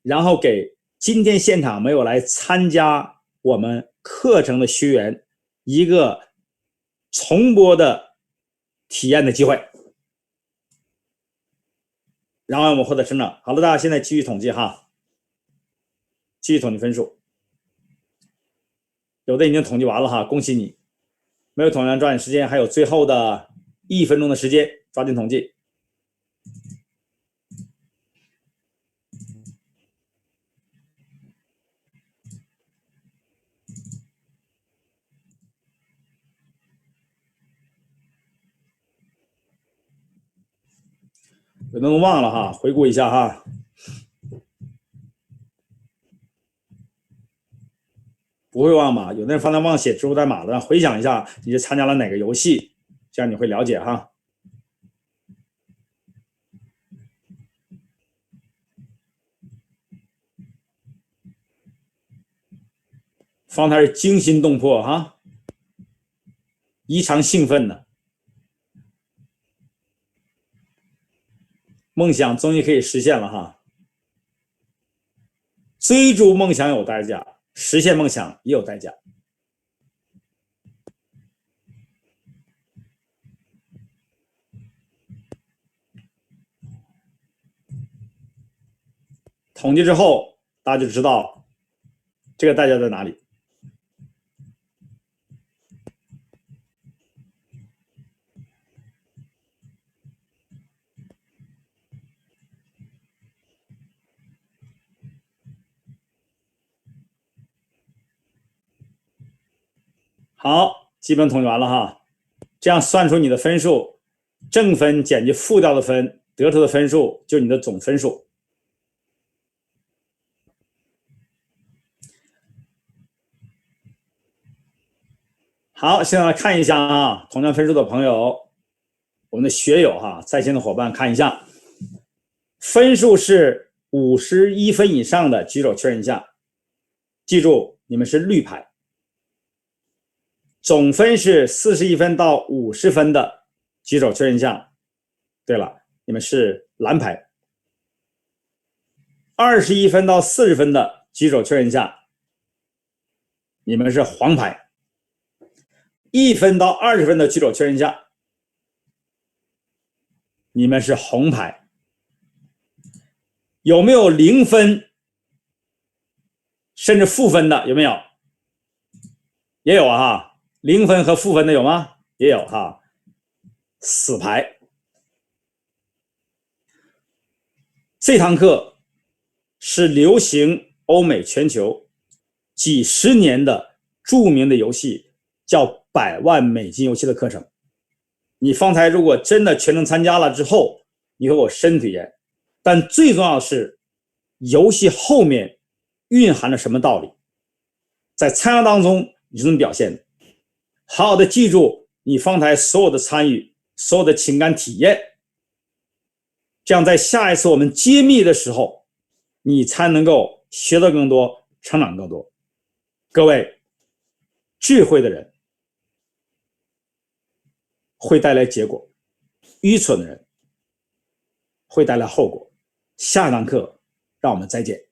然后给今天现场没有来参加我们课程的学员一个重播的体验的机会，然后我们获得成长。好了，大家现在继续统计哈，继续统计分数。有的已经统计完了哈，恭喜你。没有统计完抓紧时间，还有最后的1分钟的时间，抓紧统计。有的人忘了哈，回顾一下哈。不会忘吧？有的人方才忘写支付代码了，回想一下你是参加了哪个游戏，这样你会了解哈。方才是惊心动魄哈，异常兴奋的，梦想终于可以实现了哈。追逐梦想有代价，实现梦想也有代价。统计之后，大家就知道这个代价在哪里。好，基本统计完了哈，这样算出你的分数，正分减去负掉的分，得出的分数就是你的总分数。好，现在来看一下啊，统计分数的朋友，我们的学友哈，在线的伙伴看一下，分数是51分以上的举手确认一下，记住你们是绿牌。总分是41分到50分的举手确认一下，对了，你们是蓝牌。21分到40分的举手确认一下，你们是黄牌。1分到20分的举手确认一下，你们是红牌。有没有0分甚至负分的？有没有？也有啊哈，零分和负分的有吗？也有哈，死牌。这堂课是流行欧美全球几十年的著名的游戏，叫100万美金游戏的课程。你方才如果真的全程参加了之后，你会有深体验。但最重要的是，游戏后面蕴含了什么道理，在参加当中你是怎么表现的。好好的记住你方才所有的参与，所有的情感体验，这样在下一次我们揭秘的时候，你才能够学得更多，成长更多。各位，智慧的人会带来结果，愚蠢的人会带来后果。下堂课让我们再见。